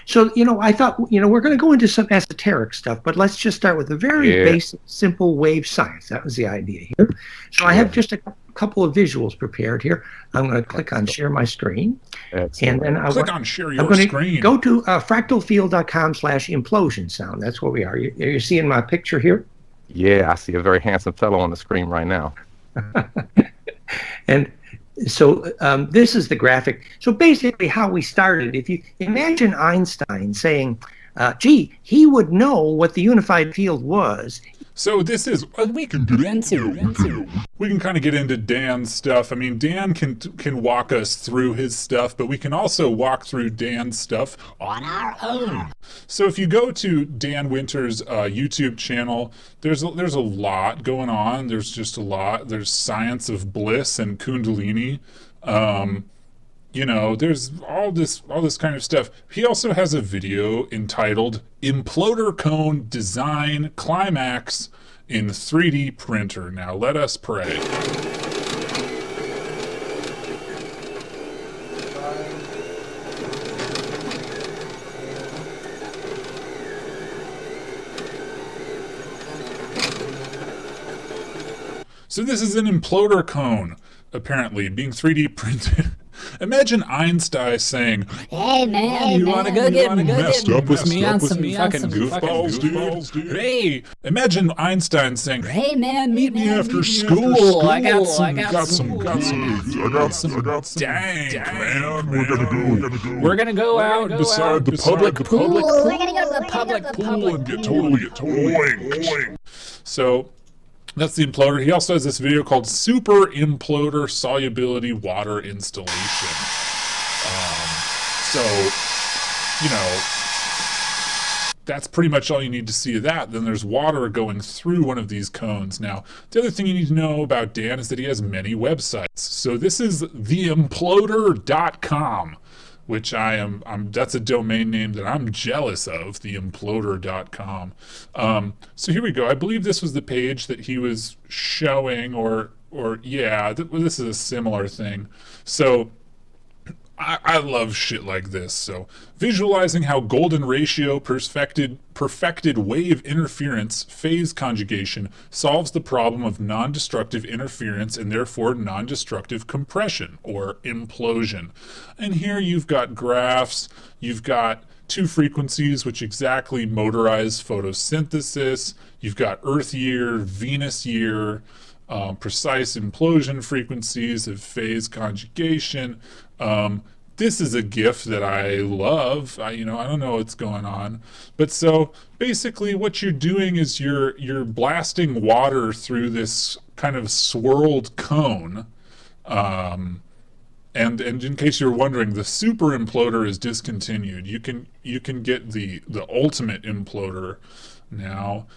So, I thought, we're going to go into some esoteric stuff, but let's just start with a very basic, simple wave science. That was the idea here. So I have just a couple of visuals prepared here. I'm going to click on share my screen. Excellent. And then click on share your screen. Go to fractalfield.com/implosion sound. That's where we are. You're seeing my picture here? Yeah, I see a very handsome fellow on the screen right now. And so this is the graphic. So basically how we started, if you imagine Einstein saying, gee, he would know what the unified field was. So this is we can get into. We can kind of get into Dan's stuff. I mean, Dan can walk us through his stuff, but we can also walk through Dan's stuff on our own. So if you go to Dan Winter's YouTube channel, there's a lot going on. There's just a lot. There's science of bliss and Kundalini. There's all this kind of stuff. He also has a video entitled Imploder Cone Design Climax in 3D Printer. Now let us pray. So this is an imploder cone, apparently, being 3D printed. Imagine Einstein saying, "Hey man, you wanna go get messed up with me on some fucking goofballs, dude? Hey, imagine Einstein saying, "Hey man, meet me after school. I got some. Dang, man, we're gonna go out beside the public pool. We're gonna go to the public pool and get totally boing." So That's the imploder. He also has this video called Super Imploder Solubility Water Installation. So, you know, that's pretty much all you need to see of that. Then there's water going through one of these cones. Now, the other thing you need to know about Dan is that he has many websites. So this is theimploder.com, which that's a domain name that I'm jealous of, theimploder.com. So here we go. I believe this was the page that he was showing, or yeah, this is a similar thing. So I love shit like this. So visualizing how golden ratio perfected wave interference phase conjugation solves the problem of non-destructive interference and therefore non-destructive compression or implosion. And here you've got graphs, you've got two frequencies which exactly motorize photosynthesis, you've got Earth year, Venus year, precise implosion frequencies of phase conjugation. This is a GIF that I love. I don't know what's going on, but so basically, what you're doing is you're blasting water through this kind of swirled cone. And in case you're wondering, the super imploder is discontinued. You can get the ultimate imploder now.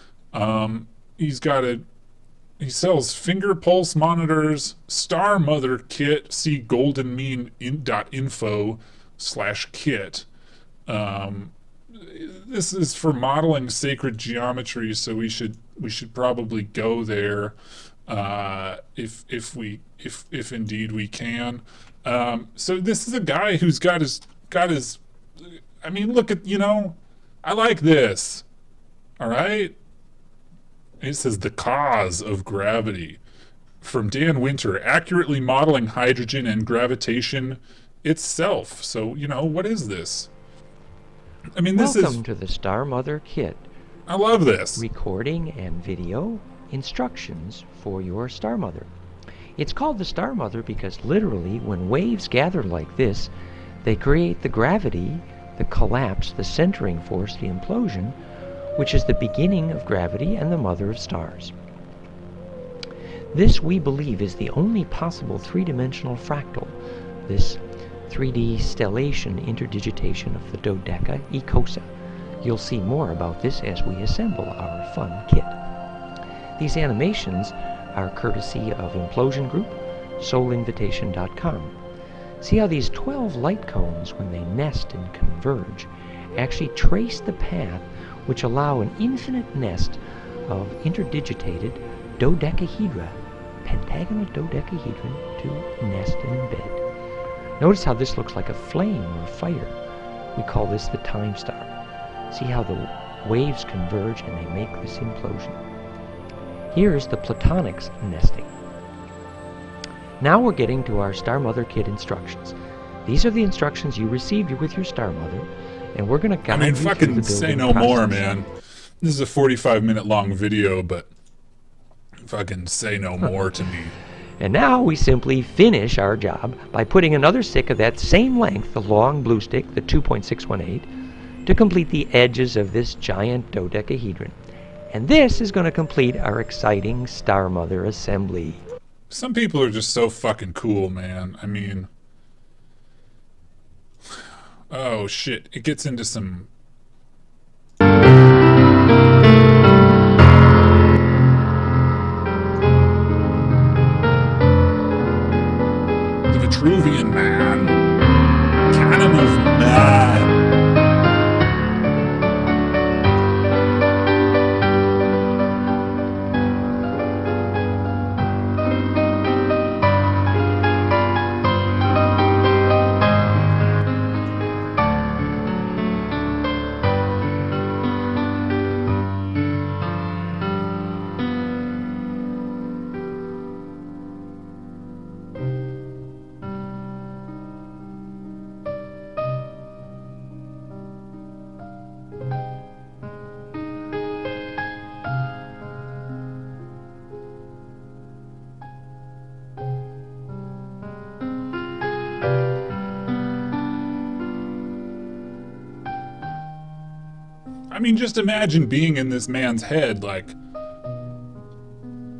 He sells finger pulse monitors, Star Mother kit. See goldenmean.info/kit. This is for modeling sacred geometry, so we should probably go there if indeed we can. So this is a guy who's got his. I mean, look at I like this. All right. It says the cause of gravity from Dan Winter, accurately modeling hydrogen and gravitation itself. So, what is this? I mean, Welcome to the Star Mother Kit. I love this. Recording and video instructions for your Star Mother. It's called the Star Mother because literally when waves gather like this, they create the gravity, the collapse, the centering force, the implosion, which is the beginning of gravity and the mother of stars. This, we believe, is the only possible three-dimensional fractal, this 3D stellation interdigitation of the dodeca ecosa. You'll see more about this as we assemble our fun kit. These animations are courtesy of Implosion Group, soulinvitation.com. See how these 12 light cones, when they nest and converge, actually trace the path which allow an infinite nest of interdigitated dodecahedra, pentagonal dodecahedron, to nest and embed. Notice how this looks like a flame or fire. We call this the time star. See how the waves converge and they make this implosion. Here's the platonics nesting. Now we're getting to our Star Mother Kit instructions. These are the instructions you received with your Star Mother, and we're going to guide you through the building say no process. more, man. This is a 45-minute long video, but fucking say no more to me. And now we simply finish our job by putting another stick of that same length, the long blue stick, the 2.618, to complete the edges of this giant dodecahedron. And this is going to complete our exciting Star Mother assembly. Some people are just so fucking cool, man. I mean, oh shit, it gets into some... The Vitruvian Man. Cannon of Man. I mean, just imagine being in this man's head, like,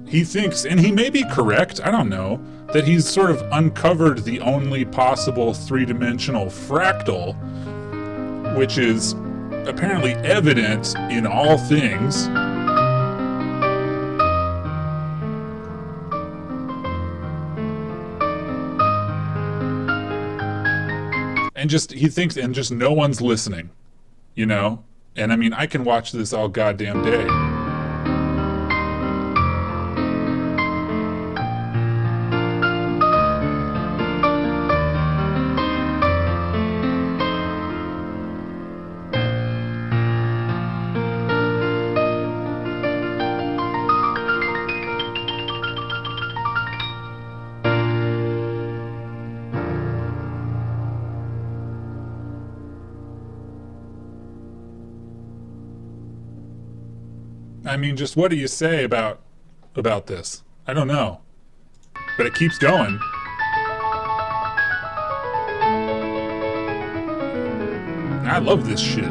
he thinks, and he may be correct, I don't know, that he's sort of uncovered the only possible three-dimensional fractal, which is apparently evident in all things. And just, he thinks, and just no one's listening, you know? And I mean, I can watch this all goddamn day. I mean, just what do you say about this? I don't know. But it keeps going. I love this shit.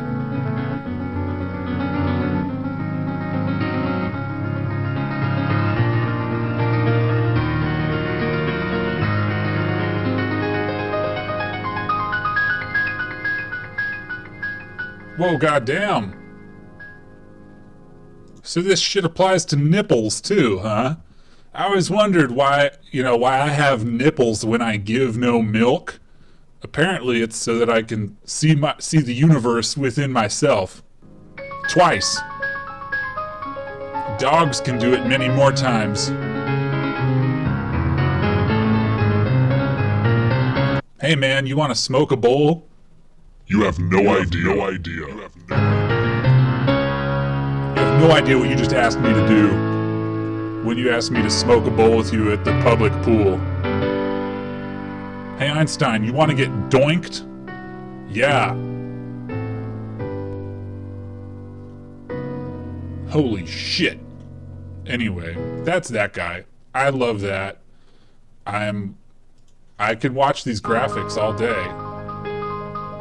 Whoa, goddamn. So this shit applies to nipples too, huh? I always wondered why I have nipples when I give no milk. Apparently it's so that I can see the universe within myself. Twice. Dogs can do it many more times. Hey man, you want to smoke a bowl? You have no idea. You have no idea what you just asked me to do when you asked me to smoke a bowl with you at the public pool. Hey Einstein, you want to get doinked? Yeah. Holy shit. Anyway, that's that guy. I love that. I could watch these graphics all day.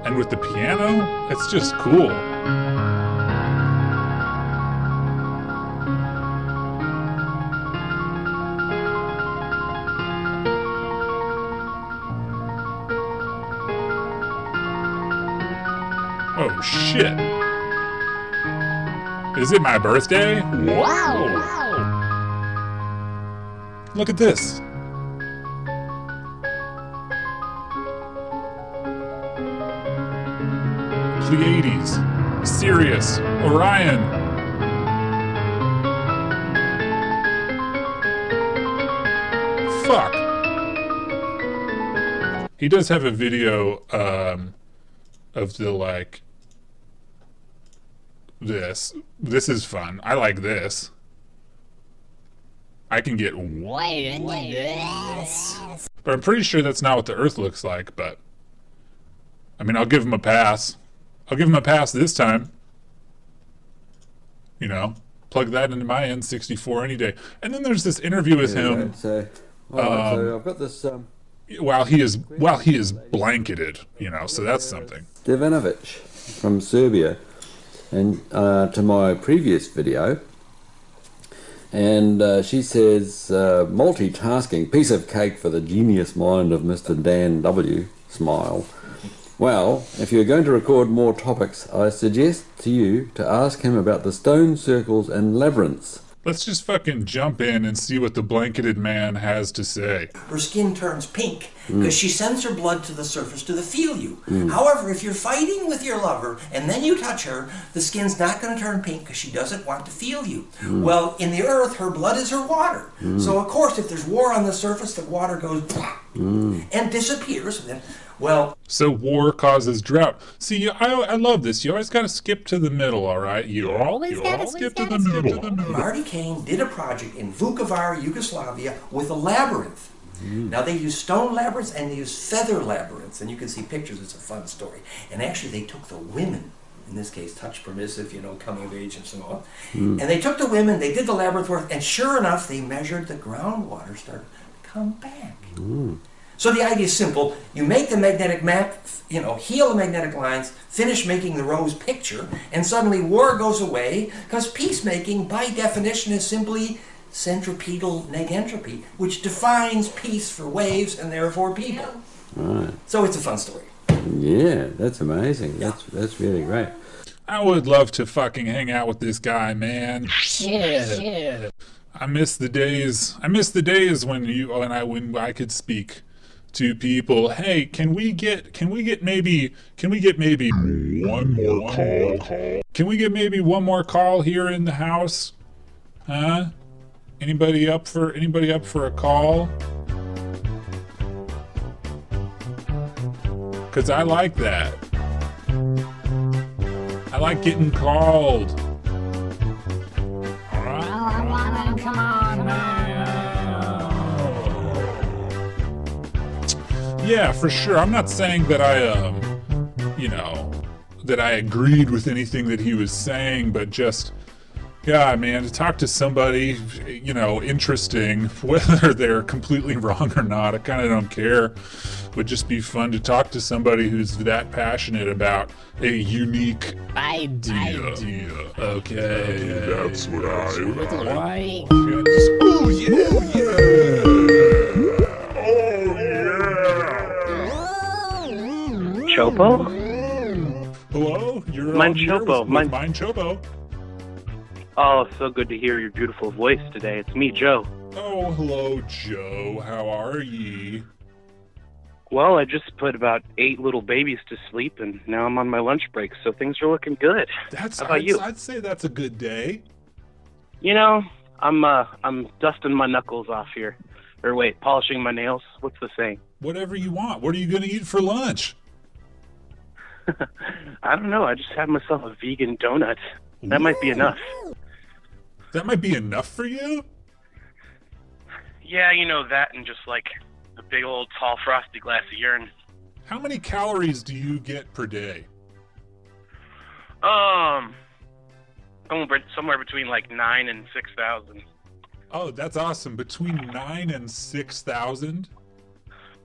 And with the piano, it's just cool. Oh shit. Is it my birthday? Wow. Look at this. Pleiades, Sirius, Orion. Fuck. He does have a video of the like this. This is fun. I like this. I can get way into this. But I'm pretty sure that's not what the Earth looks like, but I mean, I'll give him a pass. I'll give him a pass this time. You know, plug that into my N64 any day. And then there's this interview with him. Right, so I've got this. While he is blanketed, you know, so that's something. Stevanovic from Serbia, and to my previous video, and she says multitasking, piece of cake for the genius mind of Mr. Dan W. Smile. Well, if you're going to record more topics, I suggest to you to ask him about the stone circles and labyrinths. Let's just fucking jump in and see what the blanketed man has to say. Her skin turns pink because she sends her blood to the surface to feel you. However, if you're fighting with your lover and then you touch her, the skin's not going to turn pink because she doesn't want to feel you. Well, in the earth, her blood is her water. So, of course, if there's war on the surface, the water goes and disappears. Well, so war causes drought. See, I love this. You always got to skip to the middle, all right? You always got to skip to the middle. Marty Kane did a project in Vukovar, Yugoslavia, with a labyrinth. Now, they use stone labyrinths and they use feather labyrinths, and you can see pictures. It's a fun story. And actually, they took the women, in this case, touch permissive, you know, coming of age and so on. And they took the women, they did the labyrinth work, and sure enough, they measured the groundwater started to come back. So the idea is simple. You make the magnetic map, you know, heal the magnetic lines, finish making the rose picture, and suddenly war goes away because peacemaking, by definition, is simply centripetal negentropy, which defines peace for waves and therefore people. Right. So it's a fun story. Yeah, that's amazing. That's really great. I would love to fucking hang out with this guy, man. Shit. I miss the days. I miss the days when I could speak to people. Hey, can we get maybe one more call? Can we get maybe one more call here in the house? Huh? Anybody up for a call? Cause I like that. I like getting called. Come on, Yeah, for sure. I'm not saying that that I agreed with anything that he was saying, but just, yeah, man, to talk to somebody, interesting, whether they're completely wrong or not, I kind of don't care. Would just be fun to talk to somebody who's that passionate about a unique idea. Okay, That's what I like. Oh yeah! Chopo? Hello? You're Mine on here Chopo. with Mine Chopo. Oh, so good to hear your beautiful voice today. It's me, Joe. Oh, hello, Joe. How are ye? Well, I just put about 8 little babies to sleep, and now I'm on my lunch break, so things are looking good. How about you? I'd say that's a good day. You know, I'm dusting my knuckles off here. Or wait, polishing my nails. What's the saying? Whatever you want. What are you going to eat for lunch? I don't know. I just had myself a vegan donut. That might be enough. That might be enough for you? Yeah, that and just like a big old tall frosty glass of urine. How many calories do you get per day? Somewhere between like 9 and 6,000. Oh, that's awesome. Between 9 and 6,000?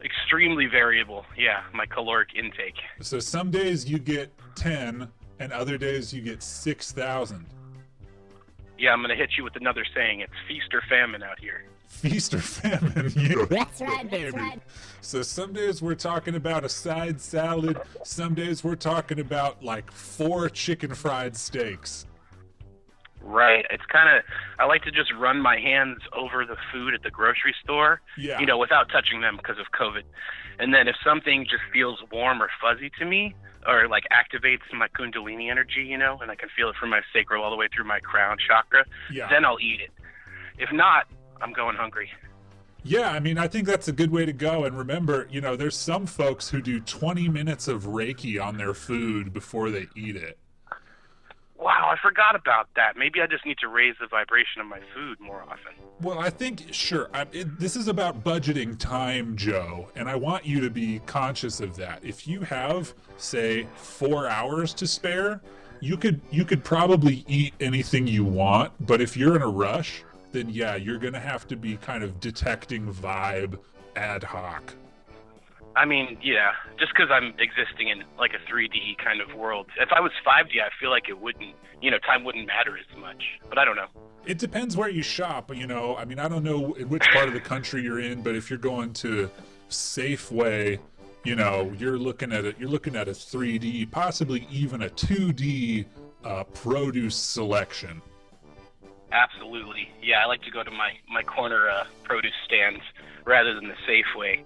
Extremely variable. Yeah, my caloric intake. So some days you get 10 and other days you get 6,000. Yeah, I'm going to hit you with another saying. It's feast or famine out here. Feast or famine, yeah. That's right, that's right. So some days we're talking about a side salad. Some days we're talking about like 4 chicken fried steaks. Right. It's kind of, I like to just run my hands over the food at the grocery store, without touching them because of COVID. And then if something just feels warm or fuzzy to me, or like activates my kundalini energy, and I can feel it from my sacral all the way through my crown chakra, then I'll eat it. If not, I'm going hungry. Yeah, I mean, I think that's a good way to go. And remember, there's some folks who do 20 minutes of Reiki on their food before they eat it. Wow, I forgot about that. Maybe I just need to raise the vibration of my food more often. Well, I think, sure, this is about budgeting time, Joe, and I want you to be conscious of that. If you have, say, 4 hours to spare, you could probably eat anything you want, but if you're in a rush, then yeah, you're going to have to be kind of detecting vibe ad hoc. I mean, yeah, just because I'm existing in like a 3D kind of world. If I was 5D, I feel like it wouldn't, time wouldn't matter as much. But I don't know. It depends where you shop, I mean, I don't know in which part of the country you're in, but if you're going to Safeway, you're looking at a 3D, possibly even a 2D produce selection. Absolutely. Yeah, I like to go to my corner produce stands rather than the Safeway.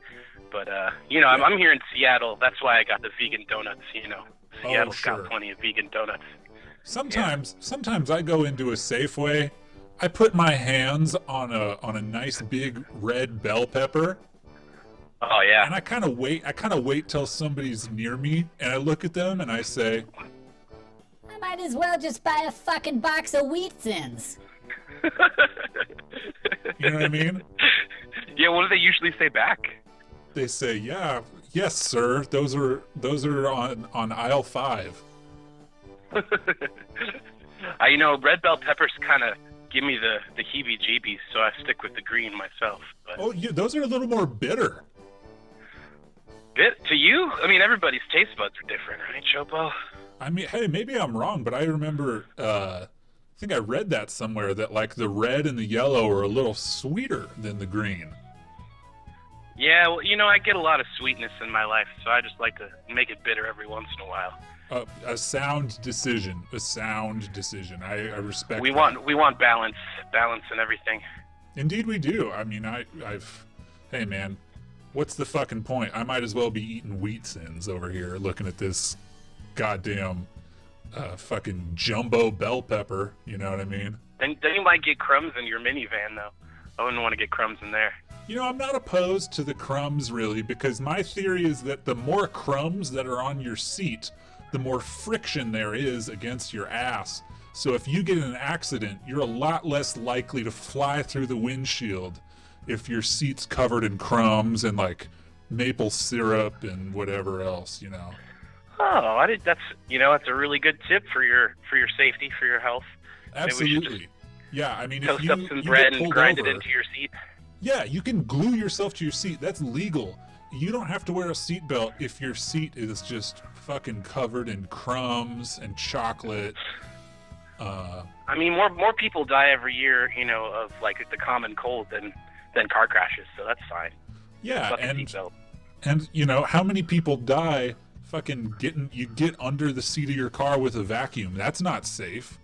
But, I'm here in Seattle. That's why I got the vegan donuts, Seattle's got plenty of vegan donuts. Sometimes I go into a Safeway, I put my hands on a nice big red bell pepper. Oh, yeah. And I kind of wait till somebody's near me, and I look at them and I say, I might as well just buy a fucking box of Wheat Thins. You know what I mean? Yeah, what do they usually say back? They say, yes, sir. Those are on aisle 5. Red bell peppers kind of give me the heebie-jeebies, so I stick with the green myself. But... Oh, yeah, those are a little more bitter. To you? I mean, everybody's taste buds are different, right, Chopo? I mean, hey, maybe I'm wrong, but I remember I think I read that somewhere, that like the red and the yellow are a little sweeter than the green. Yeah, well, you know, I get a lot of sweetness in my life, so I just like to make it bitter every once in a while. A sound decision. A sound decision. I respect. We want balance and everything. Indeed, we do. I mean, hey man, what's the fucking point? I might as well be eating wheat thins over here, looking at this goddamn fucking jumbo bell pepper. You know what I mean? Then you might get crumbs in your minivan, though. I wouldn't want to get crumbs in there. You know, I'm not opposed to the crumbs, really, because my theory is that the more crumbs that are on your seat, the more friction there is against your ass. So if you get in an accident, you're a lot less likely to fly through the windshield if your seat's covered in crumbs and like maple syrup and whatever else, you know. Oh, that's a really good tip for your safety, for your health. Absolutely. Yeah, I mean, toast if up you some get bread and pulled grind over, it into your seat. Yeah, you can glue yourself to your seat. That's legal. You don't have to wear a seatbelt if your seat is just fucking covered in crumbs and chocolate. I mean, more people die every year, you know, of like the common cold than car crashes, so that's fine. Yeah, and you know, how many people die fucking you get under the seat of your car with a vacuum? That's not safe.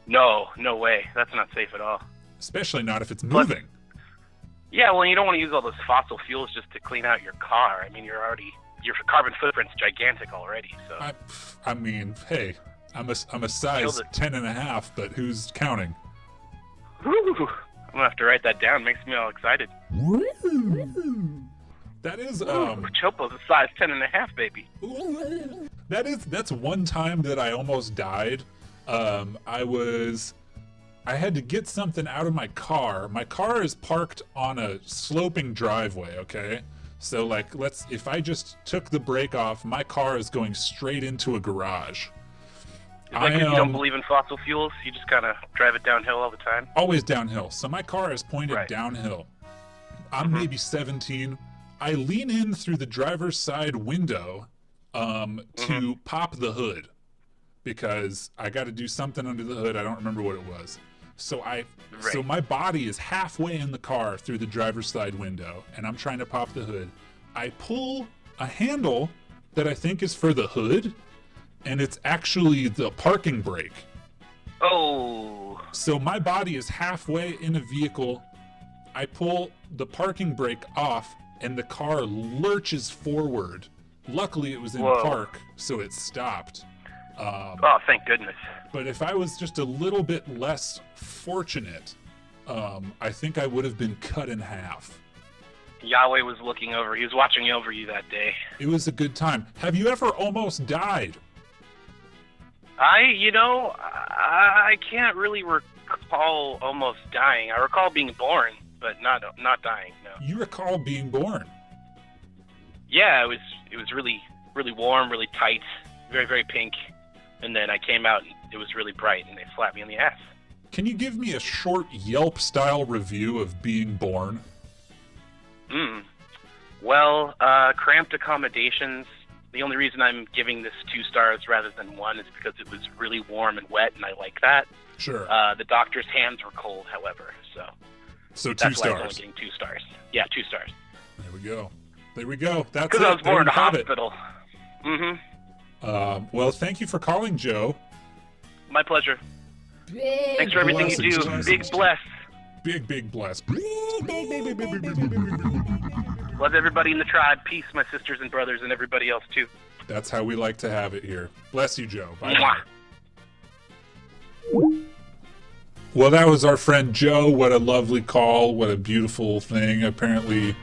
No way. That's not safe at all. Especially not if it's moving. Yeah, well, you don't want to use all those fossil fuels just to clean out your car. I mean, your carbon footprint's gigantic already. So I mean, hey, I'm a size 10.5, but who's counting? Woo! I'm gonna have to write that down. Makes me all excited. That is Chopo's a size 10.5, baby. That's one time that I almost died. I had to get something out of my car. My car is parked on a sloping driveway, okay? So like, if I just took the brake off, my car is going straight into a garage. Is that because you don't believe in fossil fuels? You just kind of drive it downhill all the time? Always downhill. So my car is pointed downhill. I'm maybe 17. I lean in through the driver's side window to pop the hood because I got to do something under the hood. I don't remember what it was. So so my body is halfway in the car through the driver's side window, and I'm trying to pop the hood. I pull a handle that I think is for the hood, and it's actually the parking brake. Oh. So my body is halfway in a vehicle. I pull the parking brake off, and the car lurches forward. Luckily, it was in park, so it stopped. Oh, thank goodness. But if I was just a little bit less fortunate, I think I would have been cut in half. Yahweh was looking over. He was watching over you that day. It was a good time. Have you ever almost died? I can't really recall almost dying. I recall being born, but not dying, no. You recall being born? Yeah, it was really, really warm, really tight, very, very pink. And then I came out and it was really bright and they slapped me in the ass. Can you give me a short Yelp-style review of being born? Well, cramped accommodations. The only reason I'm giving this 2 stars rather than 1 is because it was really warm and wet, and I like that. Sure. The doctor's hands were cold, however, so 2 that's stars. why I'm only getting 2 stars. Yeah, 2 stars. There we go. That's it. Because I was born in a There you have it. hospital. Well, thank you for calling, Joe. My pleasure. Thanks for everything you do. Blessings. Big bless. Big bless. Love everybody in the tribe. Peace, my sisters and brothers, and everybody else, too. That's how we like to have it here. Bless you, Joe. Bye. Mwah. Well, that was our friend Joe. What a lovely call. What a beautiful thing. Apparently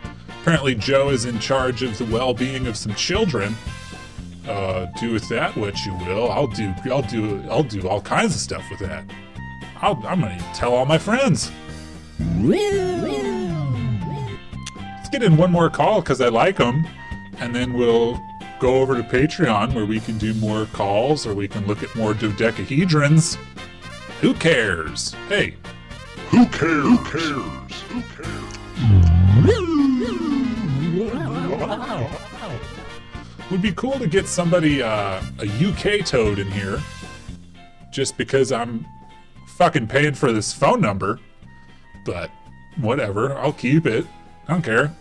Joe is in charge of the well-being of some children. Do with that what you will. I'll do all kinds of stuff with that. I'm gonna tell all my friends. Let's get in one more call because I like them, and then we'll go over to Patreon where we can do more calls or we can look at more dodecahedrons. Who cares? Hey, who cares? Who cares? Who cares? Would be cool to get somebody, a UK toad in here, just because I'm fucking paying for this phone number, but whatever. I'll keep it. I don't care.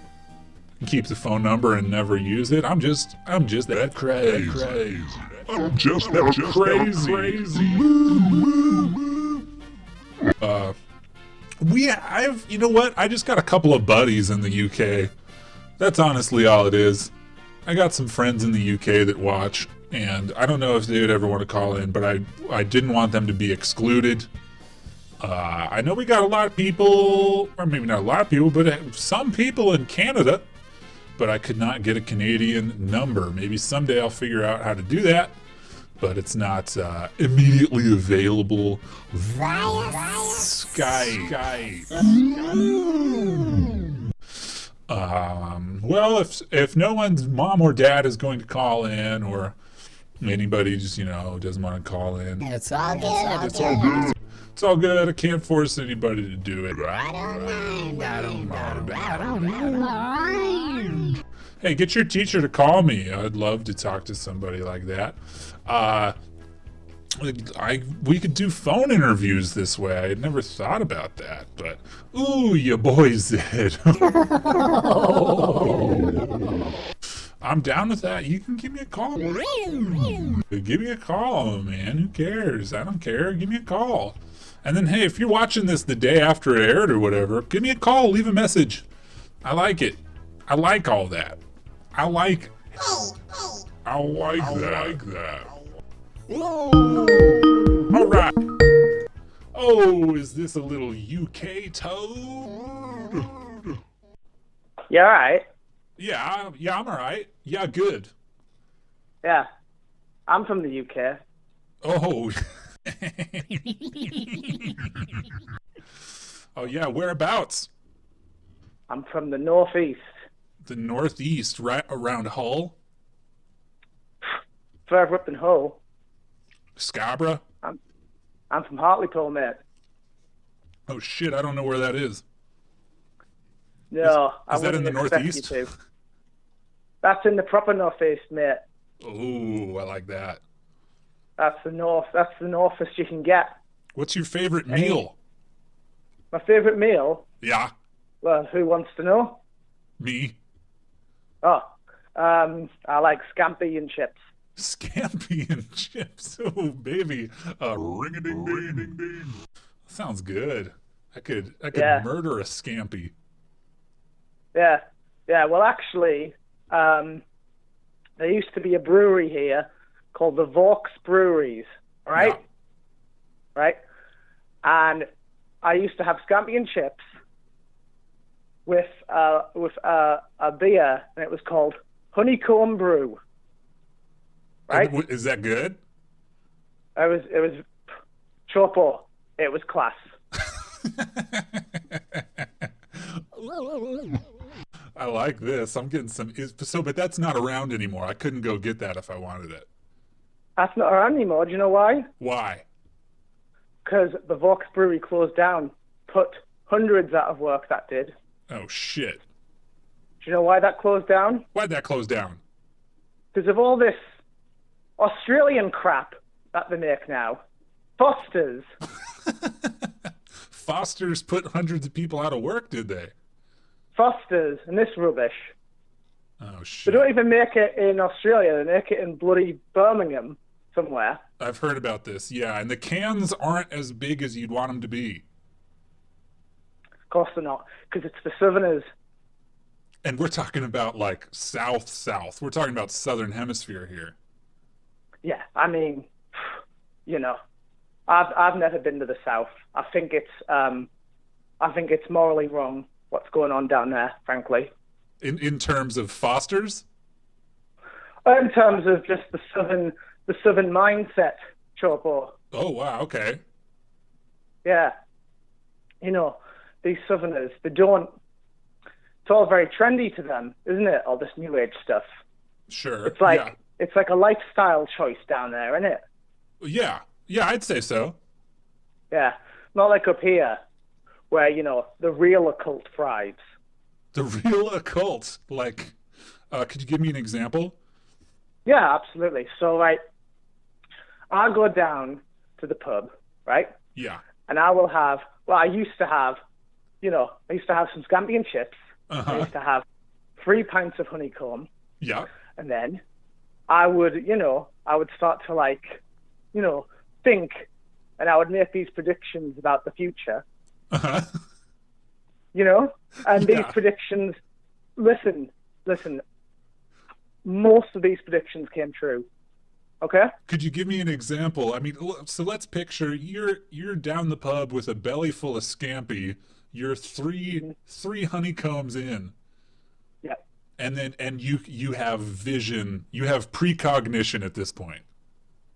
Keep the phone number and never use it. I'm just that crazy. I'm just that crazy. You know what? I just got a couple of buddies in the UK. That's honestly all it is. I got some friends in the UK that watch, and I don't know if they would ever want to call in, but I didn't want them to be excluded. I know we got a lot of people, or maybe not a lot of people, but some people in Canada, but I could not get a Canadian number. Maybe someday I'll figure out how to do that, but it's not immediately available via Skype. Well, if no one's mom or dad is going to call in, or anybody just, doesn't want to call in, It's all good. it's all good. It's all good. I can't force anybody to do it. I don't mind. Hey, get your teacher to call me. I'd love to talk to somebody like that. We could do phone interviews this way. I had never thought about that, but ooh, you boys did. I'm down with that. You can give me a call. Give me a call, man. Who cares? I don't care. Give me a call. And then, hey, if you're watching this the day after it aired or whatever, give me a call. Leave a message. I like it. I like all that. I like that. All right. Oh, is this a little UK toad? You all right? Yeah, I'm all right. Yeah, good. Yeah. I'm from the UK. Oh. Oh, yeah, whereabouts? I'm from the northeast. The northeast, right around Hull? Further up than Hull. Scarborough? I'm from Hartlepool, mate. Oh, shit, I don't know where that is. No, is that in the northeast? That's in the proper northeast, mate. Oh, I like that. That's the northest you can get. What's your favorite meal? My favorite meal? Yeah. Well, who wants to know? Me. Oh, I like scampi and chips. Scampi and chips. Oh, baby. Ring-a-ding-ding. Sounds good. I could murder a scampi. Yeah. Yeah, well, actually, there used to be a brewery here called the Vaux Breweries, right? Yeah. Right? And I used to have scampi and chips with a beer, and it was called Honeycomb Brew. Right? Is that good? It was Chopo. It was class. I like this. I'm getting some. But that's not around anymore. I couldn't go get that if I wanted it. That's not around anymore. Do you know why? Why? Because the Vaux Brewery closed down. Put hundreds out of work, that did. Oh, shit. Do you know why that closed down? Why'd that close down? Because of all this Australian crap that they make now. Foster's. Foster's put hundreds of people out of work, did they? Foster's and this rubbish. Oh, shit. They don't even make it in Australia. They make it in bloody Birmingham somewhere. I've heard about this, yeah. And the cans aren't as big as you'd want them to be. Of course they're not, because it's the Southerners. And we're talking about, like, south. We're talking about Southern Hemisphere here. Yeah, I mean, you know, I've never been to the South. I think it's morally wrong what's going on down there, frankly. In terms of Foster's? In terms of just the Southern mindset, Chopo. Oh, wow, okay. Yeah. You know, these Southerners, it's all very trendy to them, isn't it? All this new age stuff. Sure. It's like a lifestyle choice down there, isn't it? Yeah, I'd say so. Yeah, not like up here, where, you know, the real occult thrives. The real occult? Like, could you give me an example? Yeah, absolutely. So, right, I'll go down to the pub, right? Yeah. and I will have. Well, I used to have some scampi and chips. I used to have 3 pints of honeycomb. Yeah. And then I would start to think, and I would make these predictions about the future. And these predictions, listen, most of these predictions came true. Okay? Could you give me an example? I mean, so let's picture you're down the pub with a belly full of scampi. You're three honeycombs in. Yeah. And you have vision, you have precognition at this point.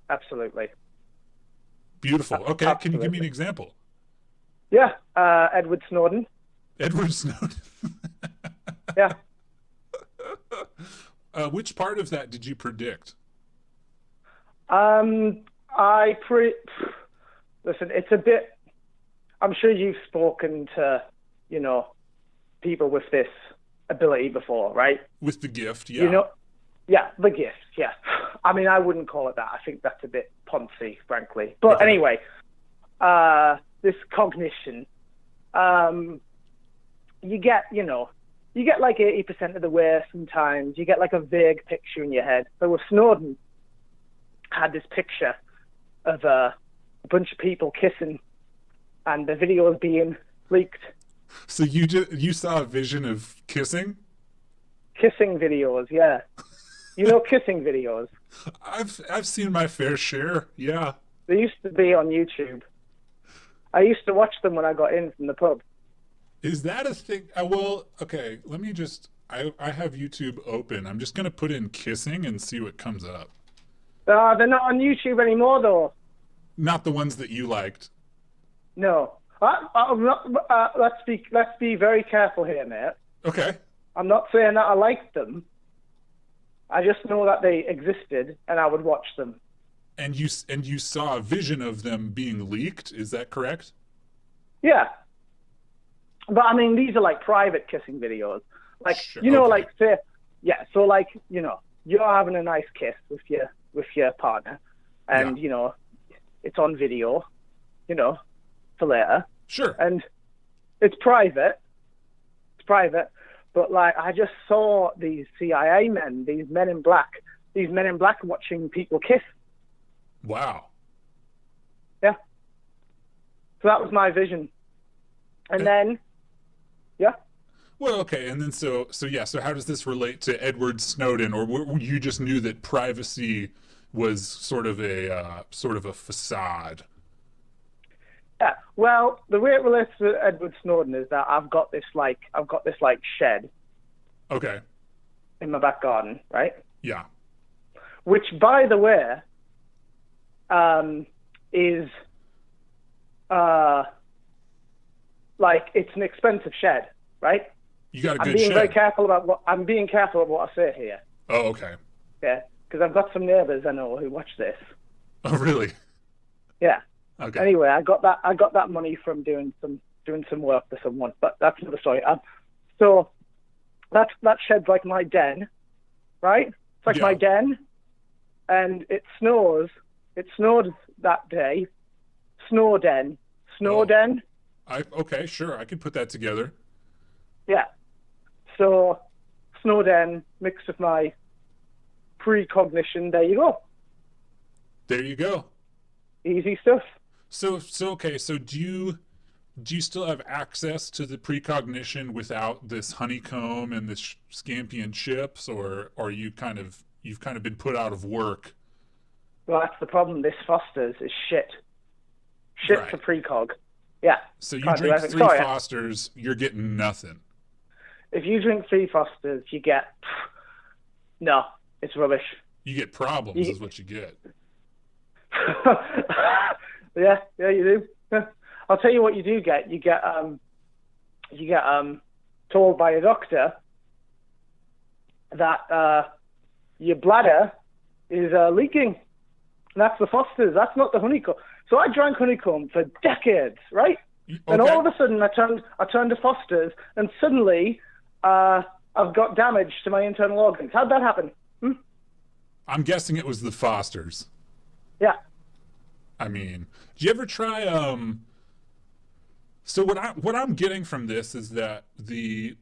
Absolutely. Beautiful. Okay, Absolutely. Can you give me an example? Yeah, Edward Snowden. Edward Snowden. Yeah. Which part of that did you predict? Listen, it's a bit. I'm sure you've spoken to, people with this ability before, right? With the gift, yeah. Yeah, the gift, yeah. I mean, I wouldn't call it that. I think that's a bit poncy, frankly. But anyway, this cognition, you get like 80% of the way sometimes. You get like a vague picture in your head. So with Snowden, had this picture of a bunch of people kissing, and the video is being leaked. So you saw a vision of kissing? Kissing videos, yeah. Kissing videos. I've seen my fair share, yeah. They used to be on YouTube. I used to watch them when I got in from the pub. Is that a thing? Well, okay, let me just... I have YouTube open. I'm just going to put in kissing and see what comes up. They're not on YouTube anymore, though. Not the ones that you liked. No. Let's be very careful here, mate. Okay. I'm not saying that I liked them. I just know that they existed, and I would watch them. And you saw a vision of them being leaked. Is that correct? Yeah. But I mean, these are like private kissing videos. Like, sure, like say, yeah. So like, you're having a nice kiss with your partner, and it's on video, for later. Sure. And it's private. It's private. But like, I just saw these CIA men, these men in black watching people kiss. Wow. Yeah. So that was my vision. And then, yeah. Well, okay, and then so how does this relate to Edward Snowden, or you just knew that privacy was sort of a facade? Yeah. Well, the way it relates to Edward Snowden is that I've got this shed. Okay. In my back garden, right? Yeah. Which, by the way, is like, it's an expensive shed, right? You got a good I'm being shed. very careful about what I say here. Oh, okay. Yeah, because I've got some neighbors I know who watch this. Oh, really? Yeah. Okay. Anyway, I got that money from doing some work for someone, but that's another story. So that shed's like my den, right? It's like my den, and it snows. It snowed that day. Snow den. Okay, sure, I could put that together. Yeah. So, snow den mixed with my precognition. There you go. There you go. Easy stuff. So okay. So do you still have access to the precognition without this honeycomb and this scampi and chips, or are you've kind of been put out of work? Well, that's the problem. This Foster's is shit. Shit Right. for precog. Yeah. So you Can't do drink anything. 3 Sorry. Fosters, you're getting nothing. If you drink 3 Fosters, you get... No, it's rubbish. You get problems, is what you get. Yeah, you do. I'll tell you what you do get. You get told by a doctor that your bladder is leaking. And that's the Fosters. That's not the honeycomb. So I drank honeycomb for decades, right? And all of a sudden I turned to Fosters, and suddenly I've got damage to my internal organs. How'd that happen? I'm guessing it was the Fosters. Yeah. I mean, did you ever try So what I'm getting from this is that the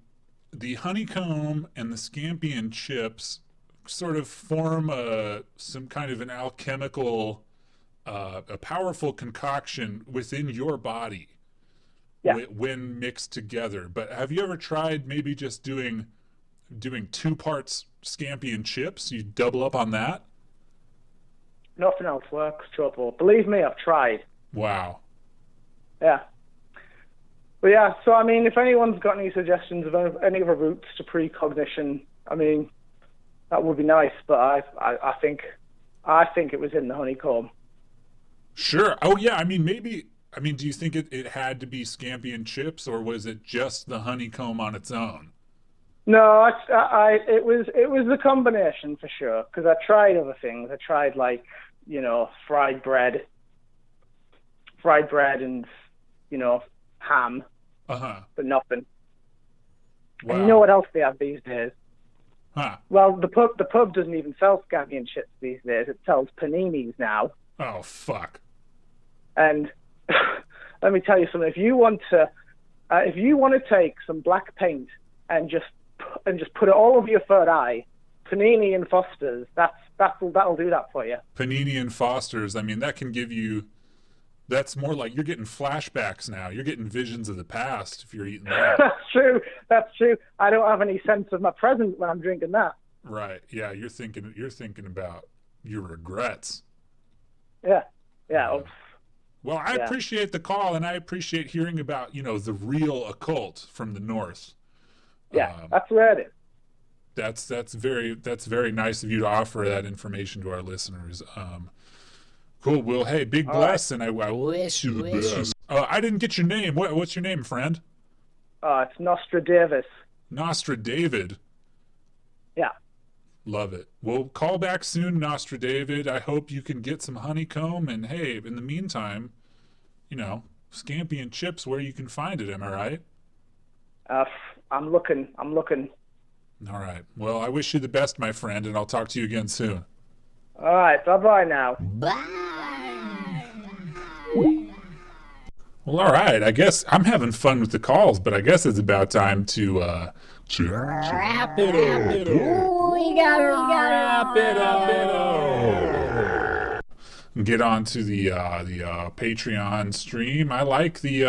honeycomb and the scampion chips sort of form some kind of an alchemical, a powerful concoction within your body. Yeah. When mixed together. But have you ever tried maybe just doing 2 parts scampi and chips? You double up on that? Nothing else works, Chopo. Believe me, I've tried. Wow. Yeah. But yeah, so I mean, if anyone's got any suggestions of any other routes to precognition, I mean, that would be nice. But I think it was in the honeycomb. Sure. Oh yeah. I mean, maybe. I mean, do you think it had to be scampi and chips, or was it just the honeycomb on its own? No, it was the combination for sure. Because I tried other things. I tried fried bread and ham. But nothing. Wow. And you know what else they have these days? Huh. Well, the pub doesn't even sell scampi and chips these days. It sells paninis now. Oh fuck. And let me tell you something. If you want to take some black paint and just put it all over your third eye, Panini and Foster's, that'll do that for you. Panini and Foster's. I mean, that can give you. That's more like you're getting flashbacks now. You're getting visions of the past if you're eating that. That's true. I don't have any sense of my present when I'm drinking that. Right. Yeah. You're thinking about your regrets. Yeah. Yeah. Well, I appreciate the call, and I appreciate hearing about, the real occult from the North. Yeah, that's where it is. That's very nice of you to offer that information to our listeners. Cool. Well, hey, big bless, and I wish you the best. I didn't get your name. What's your name, friend? It's Nostradamus. Nostradavid. Yeah. Love it. Well, call back soon, Nostradavid. I hope you can get some honeycomb. And hey, in the meantime, scampi and chips where you can find it. Am I right? I'm looking. All right. Well, I wish you the best, my friend, and I'll talk to you again soon. All right. Bye-bye now. Well, all right. I guess I'm having fun with the calls, but I guess it's about time to wrap it up. We gotta wrap it up. Get on to the Patreon stream. I like the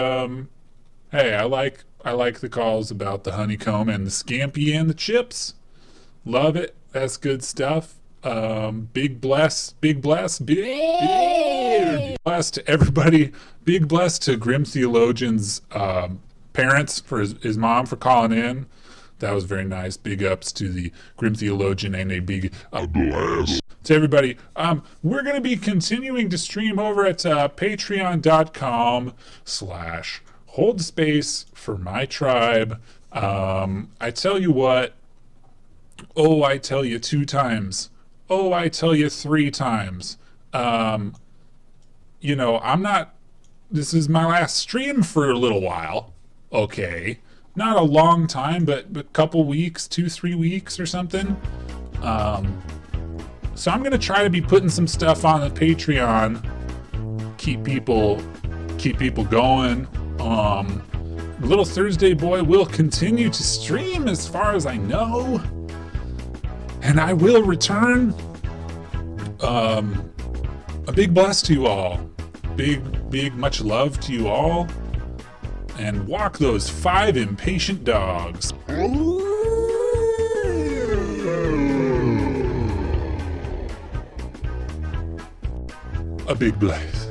I like the calls about the honeycomb and the scampi and the chips. Love it. That's good stuff. Big bless to everybody. Big bless to Grim Theologian's parents, for his mom, for calling in. That was very nice. Big ups to the Grim Theologian, and a big bless to everybody. We're going to be continuing to stream over at patreon.com/hold space for my tribe. I tell you what. Oh, I tell you 2 times. Oh, I tell you 3 times. I'm not. This is my last stream for a little while. Okay. Not a long time, but a couple weeks, 2-3 weeks or something. So I'm gonna try to be putting some stuff on the Patreon. Keep people going. Little Thursday Boy will continue to stream as far as I know. And I will return. A big bless to you all. Big much love to you all. And walk those 5 impatient dogs. A big bless.